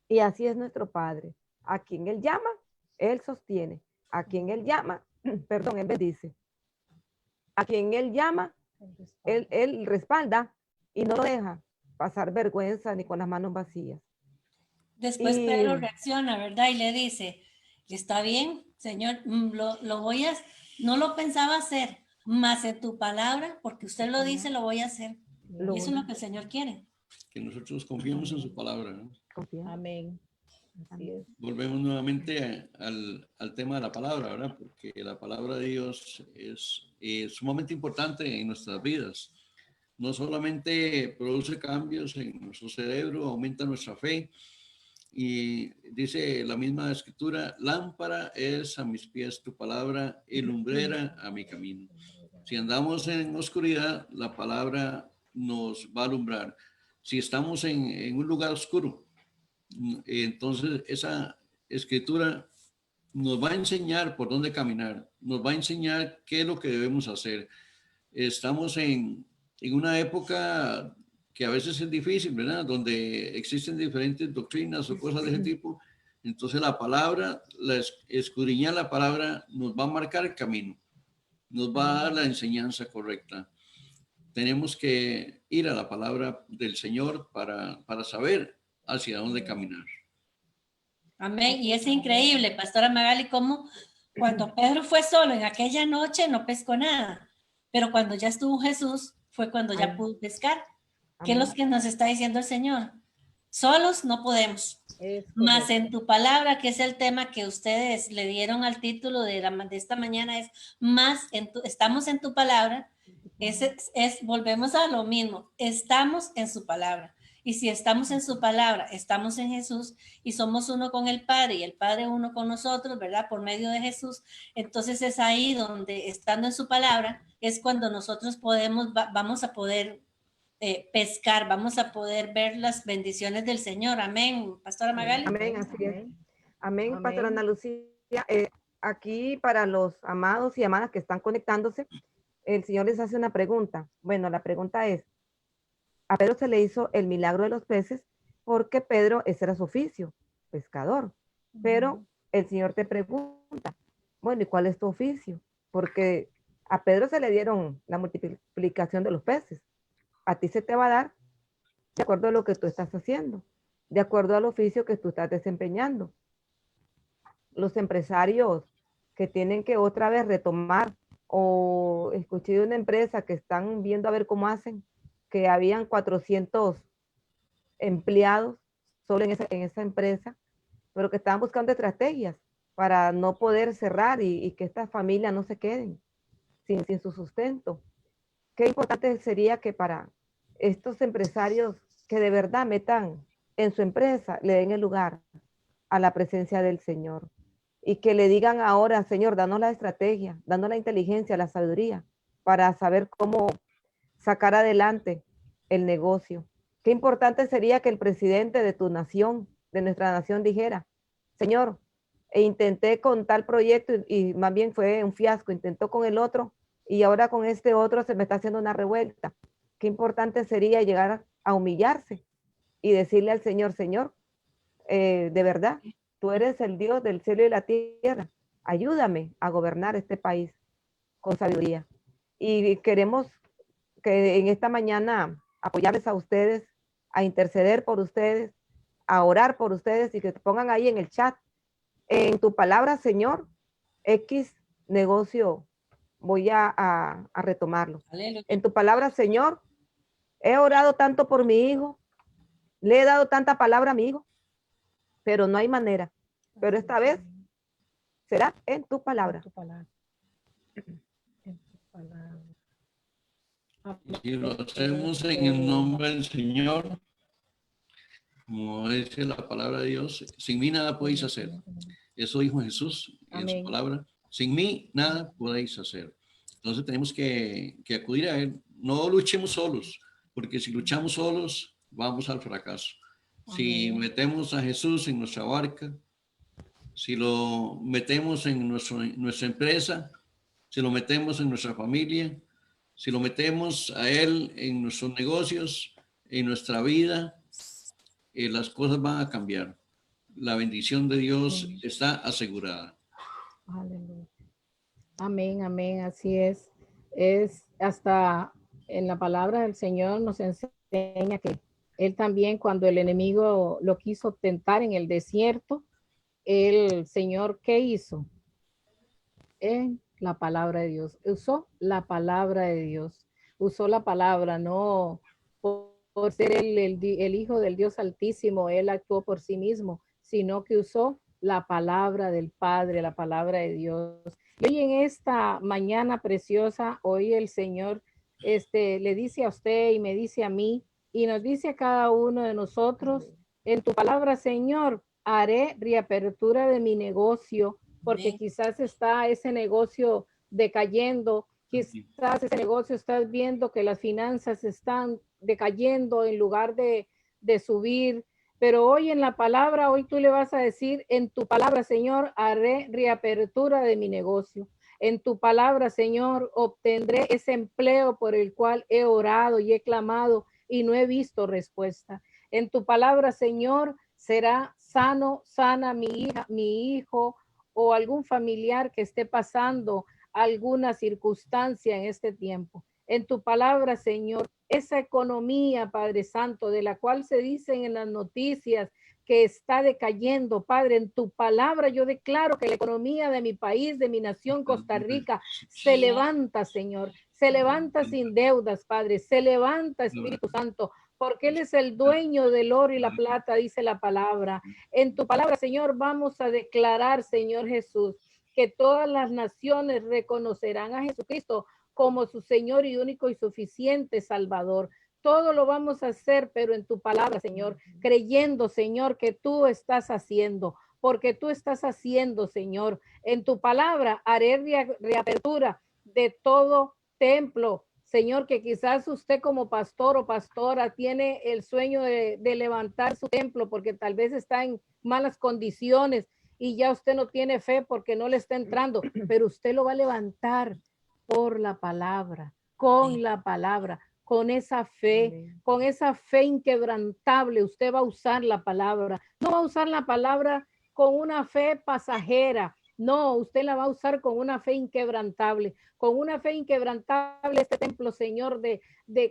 Y así es nuestro Padre. A quien Él llama, Él sostiene. A quien Él llama, perdón, Él bendice. A quien Él llama, él respalda y no lo deja pasar vergüenza ni con las manos vacías. Después Pedro reacciona, ¿verdad? Y le dice, está bien, Señor, lo voy a, no lo pensaba hacer, más en tu palabra, porque usted lo dice, lo voy a hacer. Y eso es lo que el Señor quiere. Que nosotros confiemos en su palabra, ¿no? Amén. Así es. Volvemos nuevamente al tema de la palabra, ¿verdad? Porque la palabra de Dios es sumamente importante en nuestras vidas. No solamente produce cambios en nuestro cerebro, aumenta nuestra fe. Y dice la misma escritura, lámpara es a mis pies tu palabra y lumbrera a mi camino. Si andamos en oscuridad, la palabra nos va a alumbrar. Si estamos en un lugar oscuro, entonces esa escritura nos va a enseñar por dónde caminar, nos va a enseñar qué es lo que debemos hacer. Estamos en una época que a veces es difícil, ¿verdad? Donde existen diferentes doctrinas o cosas de ese tipo. Entonces la palabra, escudriñar la palabra nos va a marcar el camino, nos va a dar la enseñanza correcta. Tenemos que ir a la palabra del Señor para saber hacia dónde caminar. Amén. Y es increíble, Pastora Magali, cómo cuando Pedro fue solo en aquella noche no pescó nada, pero cuando ya estuvo Jesús fue cuando ya pudo pescar. ¿Qué es lo que nos está diciendo el Señor? Solos no podemos. Más en tu palabra, que es el tema que ustedes le dieron al título de esta mañana, es más estamos en tu palabra, volvemos a lo mismo, estamos en su palabra. Y si estamos en su palabra, estamos en Jesús y somos uno con el Padre y el Padre uno con nosotros, ¿verdad? Por medio de Jesús. Entonces es ahí donde, estando en su palabra, es cuando nosotros vamos a poder pescar, vamos a poder ver las bendiciones del Señor. Amén, Pastora Magali. Amén, así es. Amén, Pastora Ana Lucía. Aquí para los amados y amadas que están conectándose, el Señor les hace una pregunta. Bueno, la pregunta es, a Pedro se le hizo el milagro de los peces porque Pedro, ese era su oficio, pescador. Pero el Señor te pregunta, bueno, ¿y cuál es tu oficio? Porque a Pedro se le dieron la multiplicación de los peces. A ti se te va a dar de acuerdo a lo que tú estás haciendo, de acuerdo al oficio que tú estás desempeñando. Los empresarios que tienen que otra vez retomar, o escuché de una empresa que están viendo a ver cómo hacen, que habían 400 empleados solo en esa empresa, pero que están buscando estrategias para no poder cerrar y que estas familias no se queden sin su sustento. Qué importante sería que para estos empresarios que de verdad metan en su empresa, le den el lugar a la presencia del Señor y que le digan ahora, Señor, danos la estrategia, danos la inteligencia, la sabiduría para saber cómo sacar adelante el negocio. Qué importante sería que el presidente de tu nación, de nuestra nación, dijera, Señor, intenté con tal proyecto y más bien fue un fiasco, intentó con el otro y ahora con este otro se me está haciendo una revuelta. Qué importante sería llegar a humillarse y decirle al Señor, Señor, de verdad, tú eres el Dios del cielo y la tierra. Ayúdame a gobernar este país con sabiduría. Y queremos que en esta mañana apoyarles a ustedes, a interceder por ustedes, a orar por ustedes y que te pongan ahí en el chat. En tu palabra, Señor, X negocio, voy a retomarlo. Aleluya. En tu palabra, Señor, he orado tanto por mi hijo, le he dado tanta palabra a mi hijo, pero no hay manera. Pero esta vez será en tu palabra. En tu palabra. En tu palabra. Y lo hacemos en el nombre del Señor, como dice la palabra de Dios, sin mí nada podéis hacer. Eso dijo Jesús en su palabra. Sin mí nada podéis hacer. Entonces tenemos que acudir a Él. No luchemos solos, porque si luchamos solos, vamos al fracaso. Si metemos a Jesús en nuestra barca, si lo metemos en nuestra empresa, si lo metemos en nuestra familia, si lo metemos a Él en nuestros negocios, en nuestra vida, las cosas van a cambiar. La bendición de Dios está asegurada. Aleluya. Amén, amén, así es. Es hasta en la palabra del Señor nos enseña que Él también, cuando el enemigo lo quiso tentar en el desierto, el Señor, ¿qué hizo? En la palabra de Dios. Usó la palabra de Dios. Usó la palabra, no por ser el Hijo del Dios Altísimo, Él actuó por sí mismo, sino que usó la palabra del Padre, la palabra de Dios. Y hoy en esta mañana preciosa, hoy el Señor le dice a usted y me dice a mí, y nos dice a cada uno de nosotros, en tu palabra, Señor, haré reapertura de mi negocio, porque quizás está ese negocio decayendo, quizás ese negocio estás viendo que las finanzas están decayendo en lugar de subir, pero hoy en la palabra, hoy tú le vas a decir, en tu palabra, Señor, haré reapertura de mi negocio. En tu palabra, Señor, obtendré ese empleo por el cual he orado y he clamado y no he visto respuesta. En tu palabra, Señor, será sano, sana mi hija, mi hijo o algún familiar que esté pasando alguna circunstancia en este tiempo. En tu palabra, Señor, esa economía, Padre Santo, de la cual se dicen en las noticias que está decayendo, Padre, en tu palabra yo declaro que la economía de mi país, de mi nación, Costa Rica, se levanta, Señor, se levanta sin deudas, Padre, se levanta, Espíritu Santo, porque Él es el dueño del oro y la plata, dice la palabra. En tu palabra, Señor, vamos a declarar, Señor Jesús, que todas las naciones reconocerán a Jesucristo como su Señor y único y suficiente Salvador. Todo lo vamos a hacer, pero en tu palabra, Señor, creyendo, Señor, que tú estás haciendo, porque tú estás haciendo, Señor. En tu palabra haré reapertura de todo templo, Señor, que quizás usted como pastor o pastora tiene el sueño de levantar su templo porque tal vez está en malas condiciones y ya usted no tiene fe porque no le está entrando, pero usted lo va a levantar por la palabra, con la palabra, con esa fe inquebrantable. Usted va a usar la palabra. No va a usar la palabra con una fe pasajera. No, usted la va a usar con una fe inquebrantable. Con una fe inquebrantable este templo, Señor, de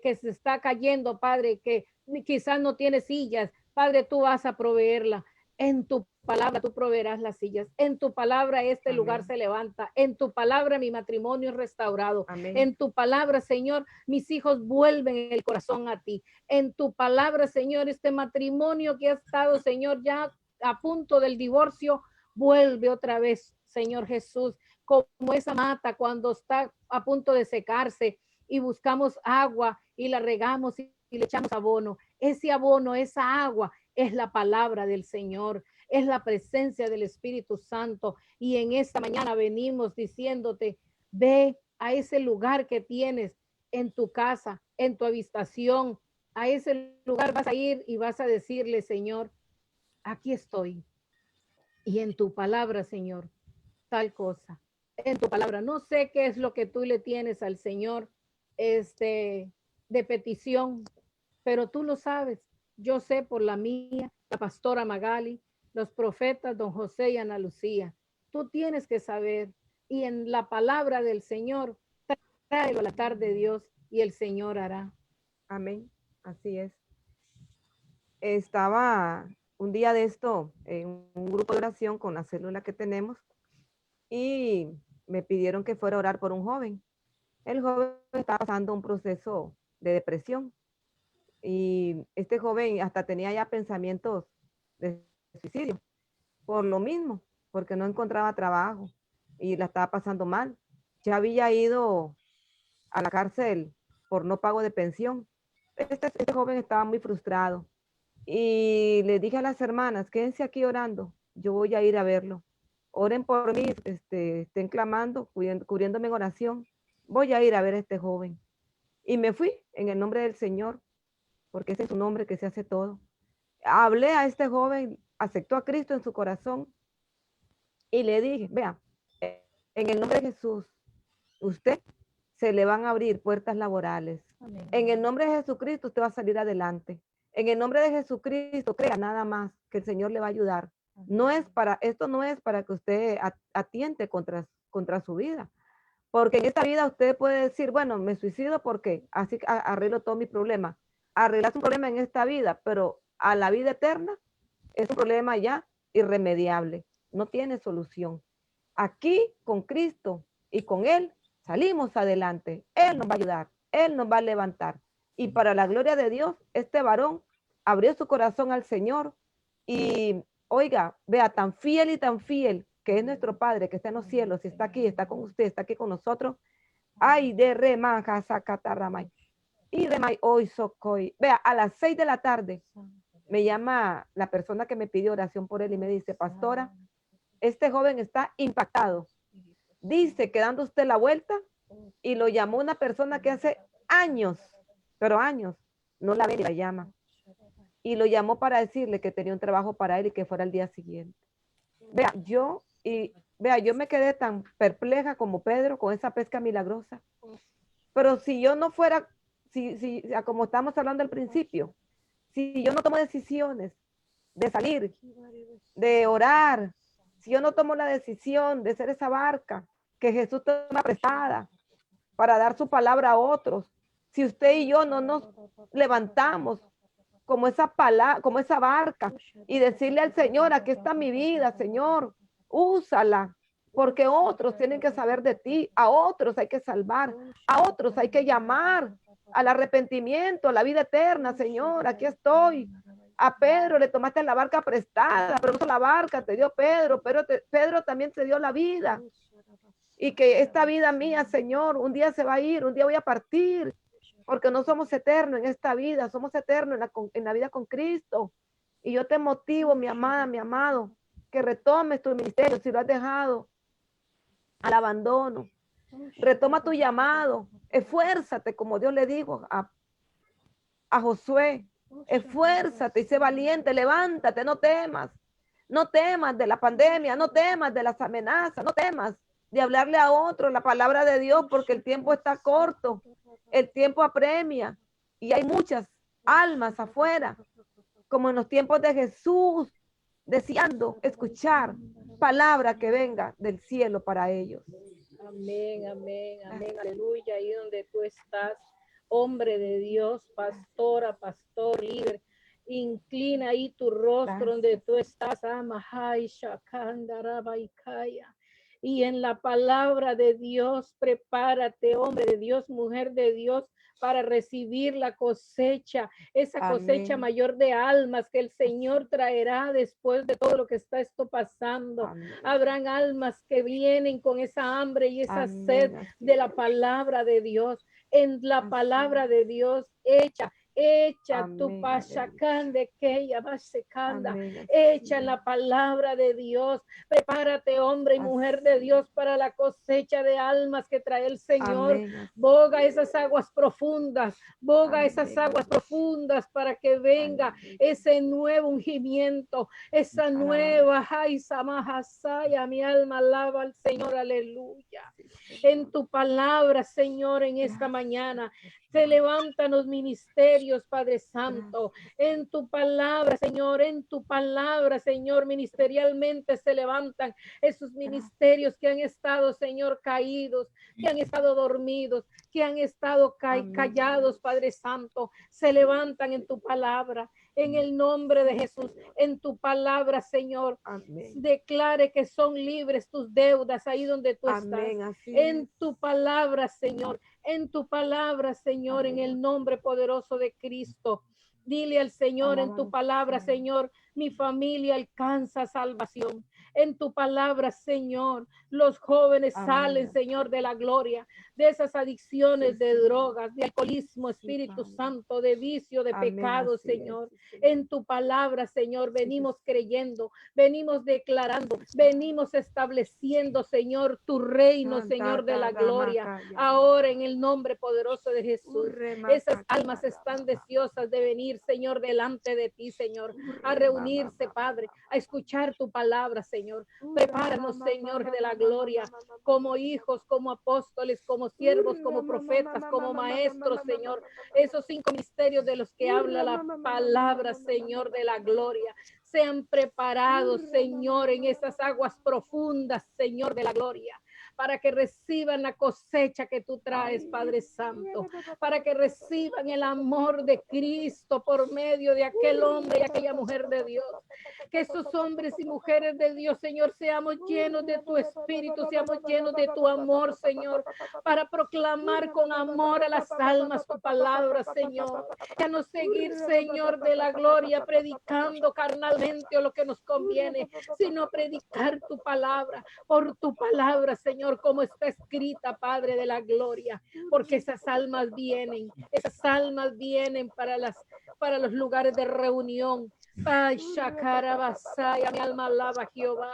que se está cayendo, Padre, que quizás no tiene sillas. Padre, tú vas a proveerla. En tu palabra tú proveerás las sillas. En tu palabra este Amén. lugar se levanta. En tu palabra mi matrimonio es restaurado. Amén. En tu palabra, Señor, mis hijos vuelven el corazón a ti. En tu palabra, Señor, este matrimonio que ha estado, Señor, ya a punto del divorcio, vuelve otra vez, Señor Jesús, como esa mata cuando está a punto de secarse y buscamos agua y la regamos y le echamos abono. Ese abono, esa agua, es la palabra del Señor, es la presencia del Espíritu Santo. Y en esta mañana venimos diciéndote, ve a ese lugar que tienes en tu casa, en tu habitación. A ese lugar vas a ir y vas a decirle, Señor, aquí estoy. Y en tu palabra, Señor, tal cosa. En tu palabra, no sé qué es lo que tú le tienes al Señor de petición, pero tú lo sabes. Yo sé por la mía, la pastora Magali, los profetas don José y Ana Lucía. Tú tienes que saber, y en la palabra del Señor, tráelo a la tarde de Dios y el Señor hará. Amén. Así es. Estaba un día de esto en un grupo de oración con la célula que tenemos y me pidieron que fuera a orar por un joven. El joven estaba pasando un proceso de depresión y este joven hasta tenía ya pensamientos de suicidio por lo mismo, porque no encontraba trabajo y la estaba pasando mal. Ya había ido a la cárcel por no pago de pensión. Este joven estaba muy frustrado y le dije a las hermanas, quédense aquí orando, yo voy a ir a verlo. Oren por mí, estén clamando, cubriéndome en oración. Voy a ir a ver a este joven. Y me fui en el nombre del Señor, porque ese es su nombre que se hace todo. Hablé a este joven, aceptó a Cristo en su corazón y le dije, vea, en el nombre de Jesús, usted se le van a abrir puertas laborales. Amén. En el nombre de Jesucristo usted va a salir adelante. En el nombre de Jesucristo, crea nada más que el Señor le va a ayudar. No es para, esto no es para que usted atiente contra su vida. Porque en esta vida usted puede decir, bueno, me suicido porque así arreglo todos mis problemas. Arreglas un problema en esta vida, pero a la vida eterna es un problema ya irremediable. No tiene solución. Aquí con Cristo y con Él salimos adelante. Él nos va a ayudar. Él nos va a levantar. Y para la gloria de Dios, este varón abrió su corazón al Señor y, oiga, vea, tan fiel y tan fiel que es nuestro Padre que está en los cielos y está aquí, está con usted, está aquí con nosotros. Ay, de remanja sacatarramay. Y remay hoy socoy. Vea, a las 6 de la tarde me llama la persona que me pidió oración por él y me dice, pastora, este joven está impactado. Dice que dando usted la vuelta y lo llamó una persona que hace años, pero años, no la ve ni la llama. Y lo llamó para decirle que tenía un trabajo para él y que fuera el día siguiente. Vea, yo me quedé tan perpleja como Pedro con esa pesca milagrosa. Pero si yo no fuera, como estamos hablando al principio, si yo no tomo decisiones de salir, de orar, si yo no tomo la decisión de ser esa barca que Jesús toma prestada para dar su palabra a otros, si usted y yo no nos levantamos como esa barca y decirle al Señor, aquí está mi vida, Señor, úsala, porque otros tienen que saber de ti, a otros hay que salvar, a otros hay que llamar al arrepentimiento, a la vida eterna, Señor, aquí estoy. A Pedro le tomaste la barca prestada, pero no la barca te dio Pedro, pero Pedro también te dio la vida. Y que esta vida mía, Señor, un día se va a ir, un día voy a partir, porque no somos eternos en esta vida, somos eternos en la vida con Cristo. Y yo te motivo, mi amada, mi amado, que retomes tu ministerio si lo has dejado al abandono. Retoma tu llamado, esfuérzate, como Dios le dijo a Josué, esfuérzate y sé valiente, levántate, no temas de la pandemia, no temas de las amenazas, no temas de hablarle a otro la palabra de Dios, porque el tiempo está corto, el tiempo apremia y hay muchas almas afuera, como en los tiempos de Jesús, deseando escuchar palabra que venga del cielo para ellos. Amén, amén, amén, aleluya. Ahí donde tú estás, hombre de Dios, pastora, pastor, líder, Inclina ahí tu rostro donde tú estás. Amahai Shakandarabaikaya. Y en la palabra de Dios, prepárate, hombre de Dios, mujer de Dios, para recibir la cosecha, esa cosecha mayor de almas que el Señor traerá después de todo lo que está esto pasando. Habrán almas que vienen con esa hambre y esa sed de la palabra de Dios. En la palabra de Dios, echa tu pachacán de que ya va secanda, echa en la palabra de Dios. Prepárate, hombre y mujer de Dios, para la cosecha de almas que trae el Señor. Boga esas aguas profundas, boga esas aguas profundas para que venga ese nuevo ungimiento, esa nueva Samahasaya. Mi alma alaba al Señor, aleluya. En tu palabra, Señor, en esta mañana se levantan los ministerios, Padre Santo. En tu palabra, Señor, en tu palabra, Señor, ministerialmente se levantan esos ministerios que han estado, Señor, caídos, que han estado dormidos, que han estado callados, Padre Santo. Se levantan en tu palabra. En el nombre de Jesús, en tu palabra, Señor, declare que son libres tus deudas ahí donde tú estás. En tu palabra, Señor, en tu palabra, Señor, en el nombre poderoso de Cristo. Dile al Señor en tu palabra, Señor, mi familia alcanza salvación. En tu palabra, Señor, los jóvenes salen, Señor, de la gloria, de esas adicciones de drogas, de alcoholismo, Espíritu Santo, de vicio, de pecado, Señor. En tu palabra, Señor, venimos creyendo, venimos declarando, venimos estableciendo, Señor, tu reino, Señor, de la gloria. Ahora, en el nombre poderoso de Jesús, esas almas están deseosas de venir, Señor, delante de ti, Señor, a reunirse, Padre, a escuchar tu palabra, Señor. Prepáranos, Señor, de la gloria, como hijos, como apóstoles, como siervos, como profetas, como maestros, Señor. Esos 5 misterios de los que habla la palabra, Señor, de la gloria. Sean preparados, Señor, en esas aguas profundas, Señor, de la gloria, para que reciban la cosecha que tú traes, Padre Santo, para que reciban el amor de Cristo por medio de aquel hombre y aquella mujer de Dios. Que esos hombres y mujeres de Dios, Señor, seamos llenos de tu espíritu, seamos llenos de tu amor, Señor, para proclamar con amor a las almas tu palabra, Señor. Ya no seguir, Señor, de la gloria predicando carnalmente o lo que nos conviene, sino predicar tu palabra, por tu palabra, Señor, como está escrita, Padre de la gloria, porque esas almas vienen para los lugares de reunión. Ay, Shakarabasaya, mi alma alaba a Jehová.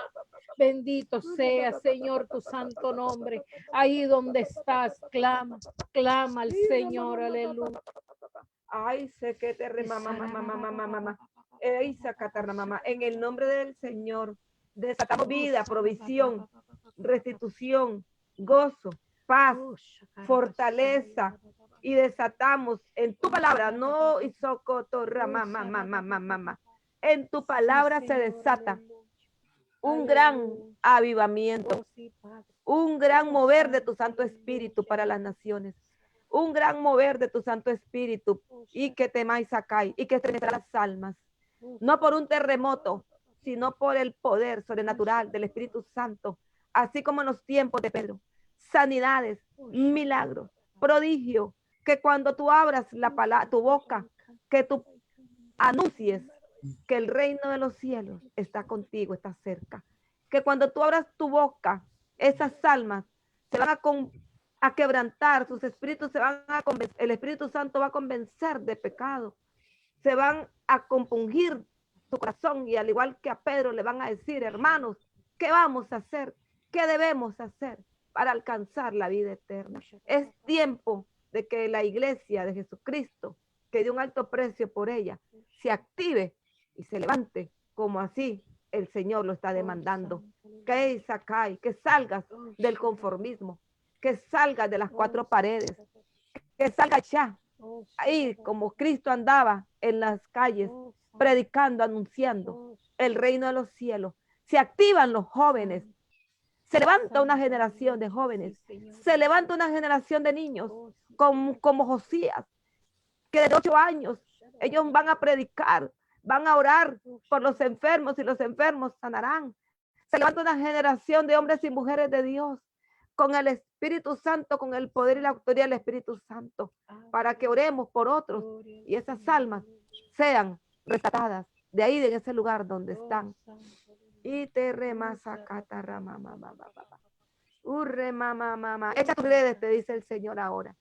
Bendito sea, Señor, tu santo nombre. Ahí donde estás, clama al Señor, aleluya. Ay, sé que te mamá. En el nombre del Señor, desatamos vida, provisión, restitución, gozo, paz, fortaleza, y desatamos en tu palabra, no isocotorra, mamá. En tu palabra se desata un gran avivamiento, un gran mover de tu Santo Espíritu para las naciones, un gran mover de tu Santo Espíritu, y que temáis sacáis, y que estremecerá las almas, no por un terremoto, sino por el poder sobrenatural del Espíritu Santo, así como en los tiempos de Pedro. Sanidades, milagros, prodigio, que cuando tú abras la palabra, tu boca, que tú anuncies que el reino de los cielos está contigo, está cerca. Que cuando tú abras tu boca, esas almas se van a quebrantar, sus espíritus se van a convencer, el Espíritu Santo va a convencer de pecado, se van a compungir su corazón, y al igual que a Pedro le van a decir: hermanos, ¿qué vamos a hacer? ¿Qué debemos hacer para alcanzar la vida eterna? Es tiempo de que la iglesia de Jesucristo, que dio un alto precio por ella, se active y se levante, como así el Señor lo está demandando. Que salgas del conformismo, que salgas de las 4 paredes, que salgas ya, ahí como Cristo andaba en las calles, predicando, anunciando el reino de los cielos. Se activan los jóvenes, se levanta una generación de jóvenes, se levanta una generación de niños, como Josías, que de 8 años ellos van a predicar van a orar por los enfermos y los enfermos sanarán. Se levanta una generación de hombres y mujeres de Dios con el Espíritu Santo, con el poder y la autoridad del Espíritu Santo, para que oremos por otros y esas almas sean rescatadas de ahí, de ese lugar donde están. Y te remasa catarrama, mamá. Urre, mamá. Echa tus redes, te dice el Señor ahora.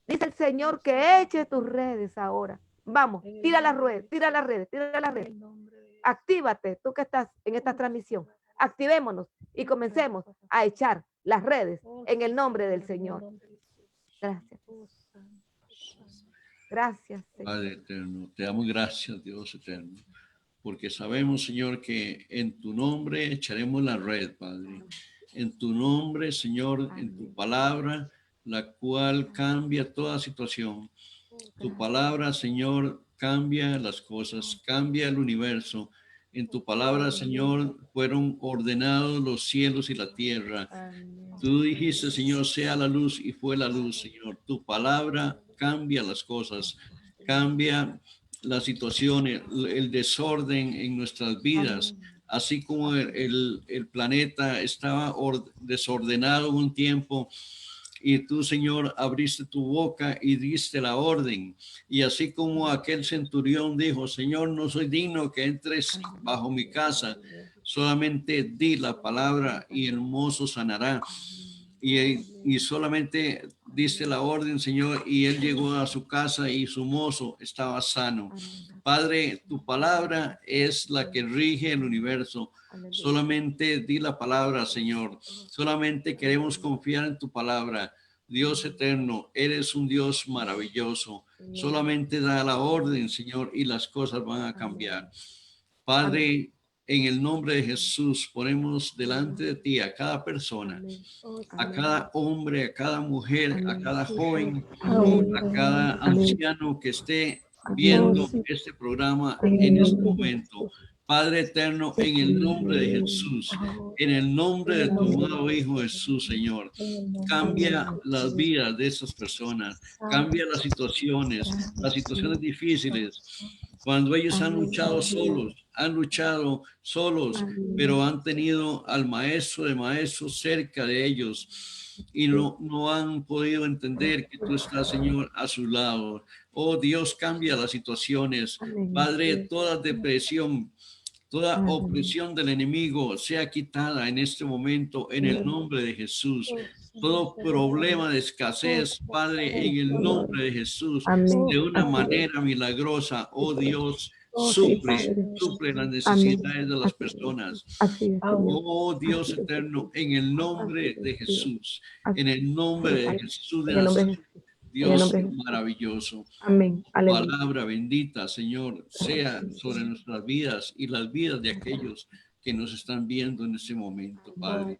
Dice el Señor que eche tus redes ahora. Vamos, tira las redes. Actívate, tú que estás en esta transmisión. Activémonos y comencemos a echar las redes en el nombre del Señor. Gracias. Gracias, Señor. Padre eterno, te damos gracias, Dios eterno, porque sabemos, Señor, que en tu nombre echaremos la red, Padre. En tu nombre, Señor, en tu palabra, la cual cambia toda situación. Tu palabra, Señor, cambia las cosas, cambia el universo. En tu palabra, Señor, fueron ordenados los cielos y la tierra. Tú dijiste, Señor, sea la luz y fue la luz, Señor. Tu palabra cambia las cosas, cambia las situaciones, el desorden en nuestras vidas. Así como el planeta estaba desordenado un tiempo, y tú, Señor, abriste tu boca y diste la orden. Y así como aquel centurión dijo, Señor, no soy digno que entres bajo mi casa, solamente di la palabra y el mozo sanará. Y solamente diste la orden, Señor, y él llegó a su casa y su mozo estaba sano. Padre, tu palabra es la que rige el universo. Solamente di la palabra, Señor. Solamente queremos confiar en tu palabra. Dios eterno, eres un Dios maravilloso. Solamente da la orden, Señor, y las cosas van a cambiar. Padre, en el nombre de Jesús, ponemos delante de ti a cada persona, a cada hombre, a cada mujer, a cada joven, a cada anciano que esté viendo este programa en este momento. Padre eterno, en el nombre de Jesús, en el nombre de tu amado Hijo Jesús, Señor, cambia las vidas de esas personas, cambia las situaciones difíciles. Cuando ellos han luchado solos, pero han tenido al maestro de maestros cerca de ellos y no han podido entender que tú estás, Señor, a su lado. Oh Dios, cambia las situaciones. Padre, toda depresión, toda opresión del enemigo sea quitada en este momento en el nombre de Jesús. Todo problema de escasez, Padre, en el nombre de Jesús, de una manera milagrosa, oh Dios, suple las necesidades de las personas. Oh Dios eterno, en el nombre de Jesús, en el nombre de Jesús de Nazaret. Dios maravilloso. Amén. Palabra bendita, Señor, sea sobre nuestras vidas y las vidas de aquellos que nos están viendo en este momento, Padre,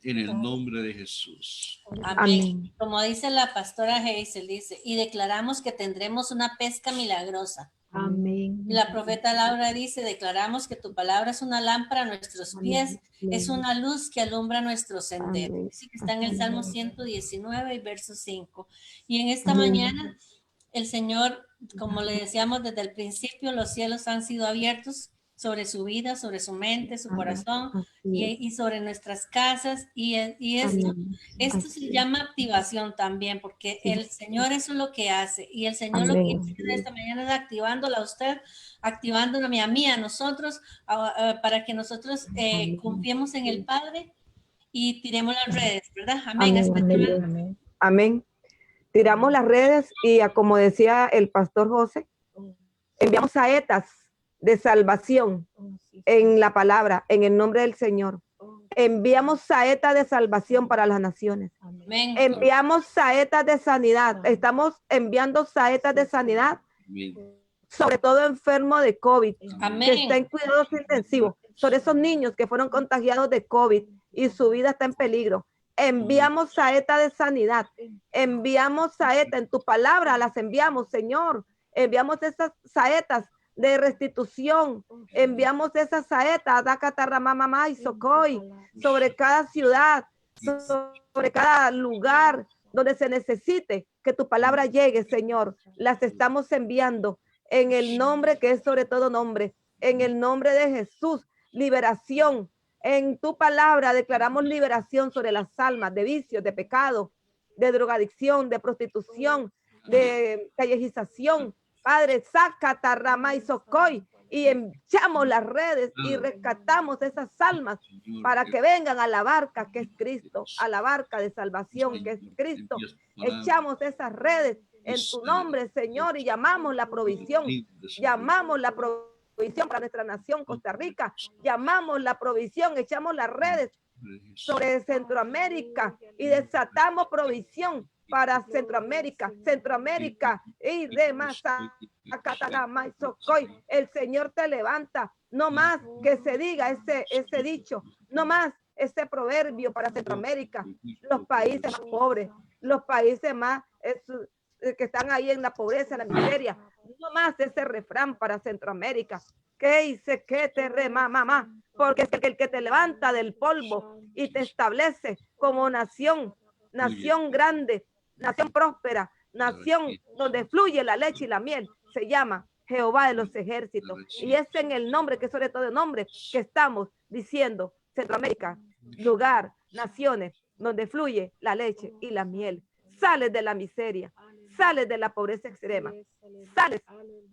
en el nombre de Jesús. Amén. Como dice la pastora Hazel, dice, y declaramos que tendremos una pesca milagrosa. Amén. Y la profeta Laura dice, declaramos que tu palabra es una lámpara a nuestros pies, es una luz que alumbra nuestro sendero. Dice que está en el Salmo 119 y verso 5. Y en esta mañana, el Señor, como le decíamos desde el principio, los cielos han sido abiertos sobre su vida, sobre su mente, su corazón y sobre nuestras casas. Y esto se llama activación también, porque el Señor eso es lo que hace. Y el Señor lo que hace esta mañana es activándola a usted, activándome a mí, a nosotros, para que nosotros confiemos en el Padre y tiremos las redes, ¿verdad? Amén. Amén. Tiramos las redes y, como decía el pastor José, enviamos saetas de salvación en la palabra, en el nombre del Señor. Enviamos saetas de salvación para las naciones. Amén. Enviamos saetas de sanidad. Estamos enviando saetas de sanidad, sobre todo enfermo de COVID, Amén. que está en cuidados intensivos, sobre esos niños que fueron contagiados de COVID y su vida está en peligro. Enviamos saetas de sanidad, enviamos saetas, en tu palabra las enviamos, Señor. Enviamos esas saetas de restitución, enviamos esas saetas y Socoy, sobre cada ciudad, sobre cada lugar donde se necesite que tu palabra llegue, Señor. Las estamos enviando en el nombre que es sobre todo nombre, en el nombre de Jesús, liberación. En tu palabra declaramos liberación sobre las almas de vicios, de pecado, de drogadicción, de prostitución, de callejización. Padre, saca Tarrama y Socoy y echamos las redes y rescatamos esas almas para que vengan a la barca que es Cristo, a la barca de salvación que es Cristo. Echamos esas redes en tu nombre, Señor, y llamamos la provisión, llamamos la provisión para nuestra nación, Costa Rica, llamamos la provisión, echamos las redes sobre Centroamérica y desatamos provisión para Centroamérica, y demás. El Señor te levanta, no más que se diga ese dicho, no más ese proverbio para Centroamérica, los países más pobres, los países más que están ahí en la pobreza, en la miseria, no más ese refrán para Centroamérica. ¿Qué dice? Que te mamá? Porque es el que te levanta del polvo y te establece como nación grande, nación próspera, nación donde fluye la leche y la miel, se llama Jehová de los ejércitos. Y es en el nombre, que sobre todo el nombre, que estamos diciendo Centroamérica, lugar, naciones, donde fluye la leche y la miel. Sales de la miseria, sales de la pobreza extrema, sales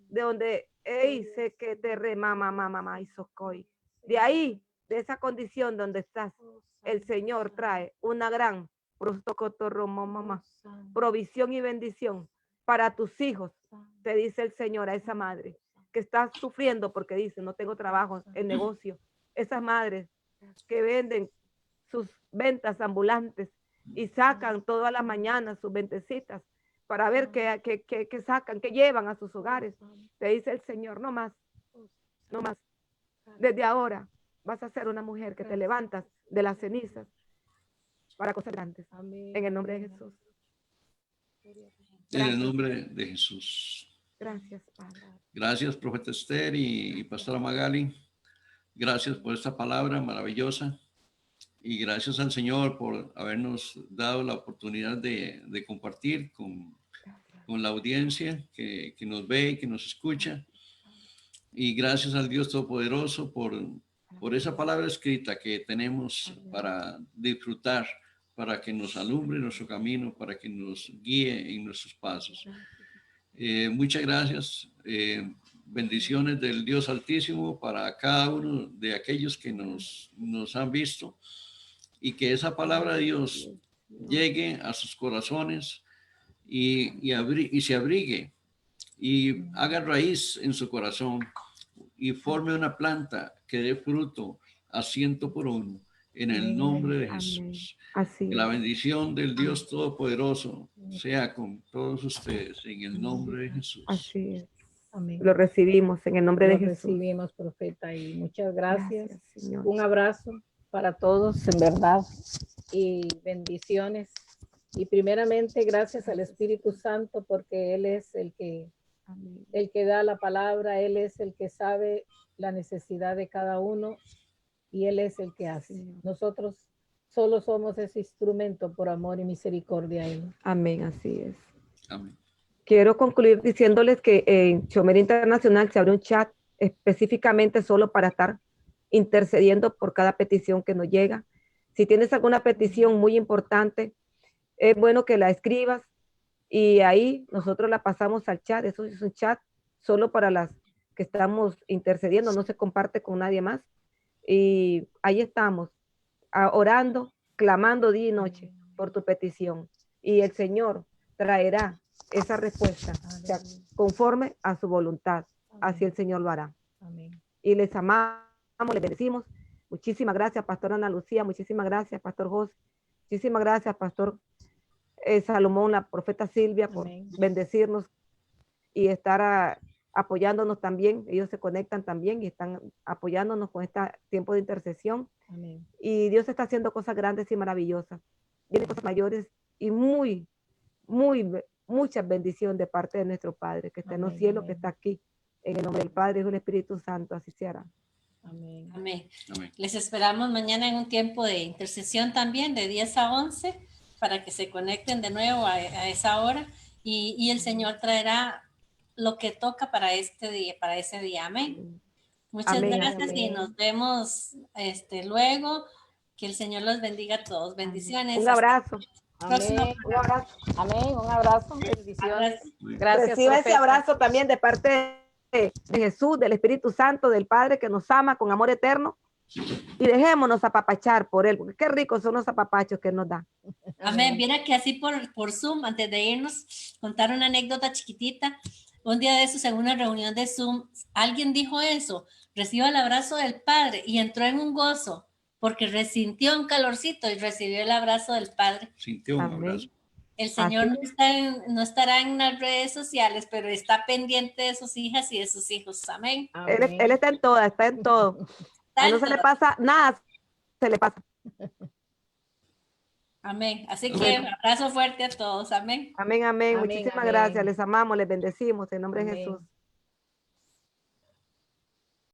de donde sé que te mamá y socoy. De ahí, de esa condición donde estás, el Señor trae una gran provisión y bendición para tus hijos. Te dice el Señor a esa madre que está sufriendo porque dice, no tengo trabajo en negocio. Esas madres que venden sus ventas ambulantes y sacan todas las mañanas sus ventecitas para ver qué sacan, qué llevan a sus hogares. Te dice el Señor, no más, no más. Desde ahora vas a ser una mujer que te levantas de las cenizas para cosas grandes. En el nombre de Jesús. En el nombre de Jesús. Gracias, Padre. Gracias, profeta Esther y pastora Magali. Gracias por esta palabra maravillosa. Y gracias al Señor por habernos dado la oportunidad de compartir con la audiencia que nos ve y que nos escucha. Y gracias al Dios Todopoderoso por esa palabra escrita que tenemos para disfrutar, para que nos alumbre nuestro camino, para que nos guíe en nuestros pasos. Muchas gracias. Bendiciones del Dios Altísimo para cada uno de aquellos que nos han visto, y que esa palabra de Dios llegue a sus corazones y se abrigue y haga raíz en su corazón y forme una planta que dé fruto a 100 por 1 en el nombre de Jesús. Así que la bendición del Dios Todopoderoso sea con todos ustedes en el nombre de Jesús. Así es. Amén. Lo recibimos en el nombre de Jesús. Lo recibimos, profeta, y muchas gracias. Señor. Un abrazo para todos, en verdad, y bendiciones. Y primeramente, gracias al Espíritu Santo, porque Él es el que da la palabra, Él es el que sabe la necesidad de cada uno y Él es el que hace. Nosotros solo somos ese instrumento por amor y misericordia a Él. Amén, así es. Amén. Quiero concluir diciéndoles que en Chomer Internacional se abre un chat específicamente solo para estar intercediendo por cada petición que nos llega. Si tienes alguna petición muy importante, es bueno que la escribas y ahí nosotros la pasamos al chat. Eso es un chat solo para las que estamos intercediendo, no se comparte con nadie más. Y ahí estamos, orando, clamando día y noche por tu petición. Y el Señor traerá esa respuesta, o sea, conforme a su voluntad. Así el Señor lo hará. Amén. Y les amamos, les bendecimos. Muchísimas gracias, Pastor Ana Lucía. Muchísimas gracias, Pastor José. Muchísimas gracias, Pastor Salomón, la profeta Silvia, por bendecirnos y estar apoyándonos también. Ellos se conectan también y están apoyándonos con este tiempo de intercesión. Amén. Y Dios está haciendo cosas grandes y maravillosas. Vienen cosas mayores y muchas bendiciones de parte de nuestro Padre, que está en los cielos, que está aquí. En el nombre del Padre y del Espíritu Santo, así se hará. Amén. Amén. Amén. Les esperamos mañana en un tiempo de intercesión también, de 10 a 11, para que se conecten de nuevo a esa hora y el Señor traerá lo que toca para este día, para ese día. Amén. Muchas Amén, gracias y amén. nos vemos luego. Que el Señor los bendiga a todos. Bendiciones. Un Hasta abrazo. el próximo Amén. Un abrazo. Amén. Un abrazo. Bendiciones. abrazo. Gracias, Reciba ese profeta. abrazo también de parte de Jesús, del Espíritu Santo, del Padre que nos ama con amor eterno. Y dejémonos apapachar por Él, porque qué ricos son los apapachos que Él nos da. Amén. Viera que así por Zoom, antes de irnos, contar una anécdota chiquitita. Un día de esos, en una reunión de Zoom, alguien dijo eso, recibió el abrazo del Padre y entró en un gozo, porque resintió un calorcito y recibió el abrazo del Padre. Sintió un Amén. abrazo. El Señor no estará en las redes sociales, pero está pendiente de sus hijas y de sus hijos. Amén. Amén. Él está en todas, está en todo. A él no se le pasa nada, se le pasa. Amén. Así que abrazo fuerte a todos. Amén. Amén, amén. Amén, Muchísimas amén. gracias. Les amamos, les bendecimos en nombre de Amén. Jesús.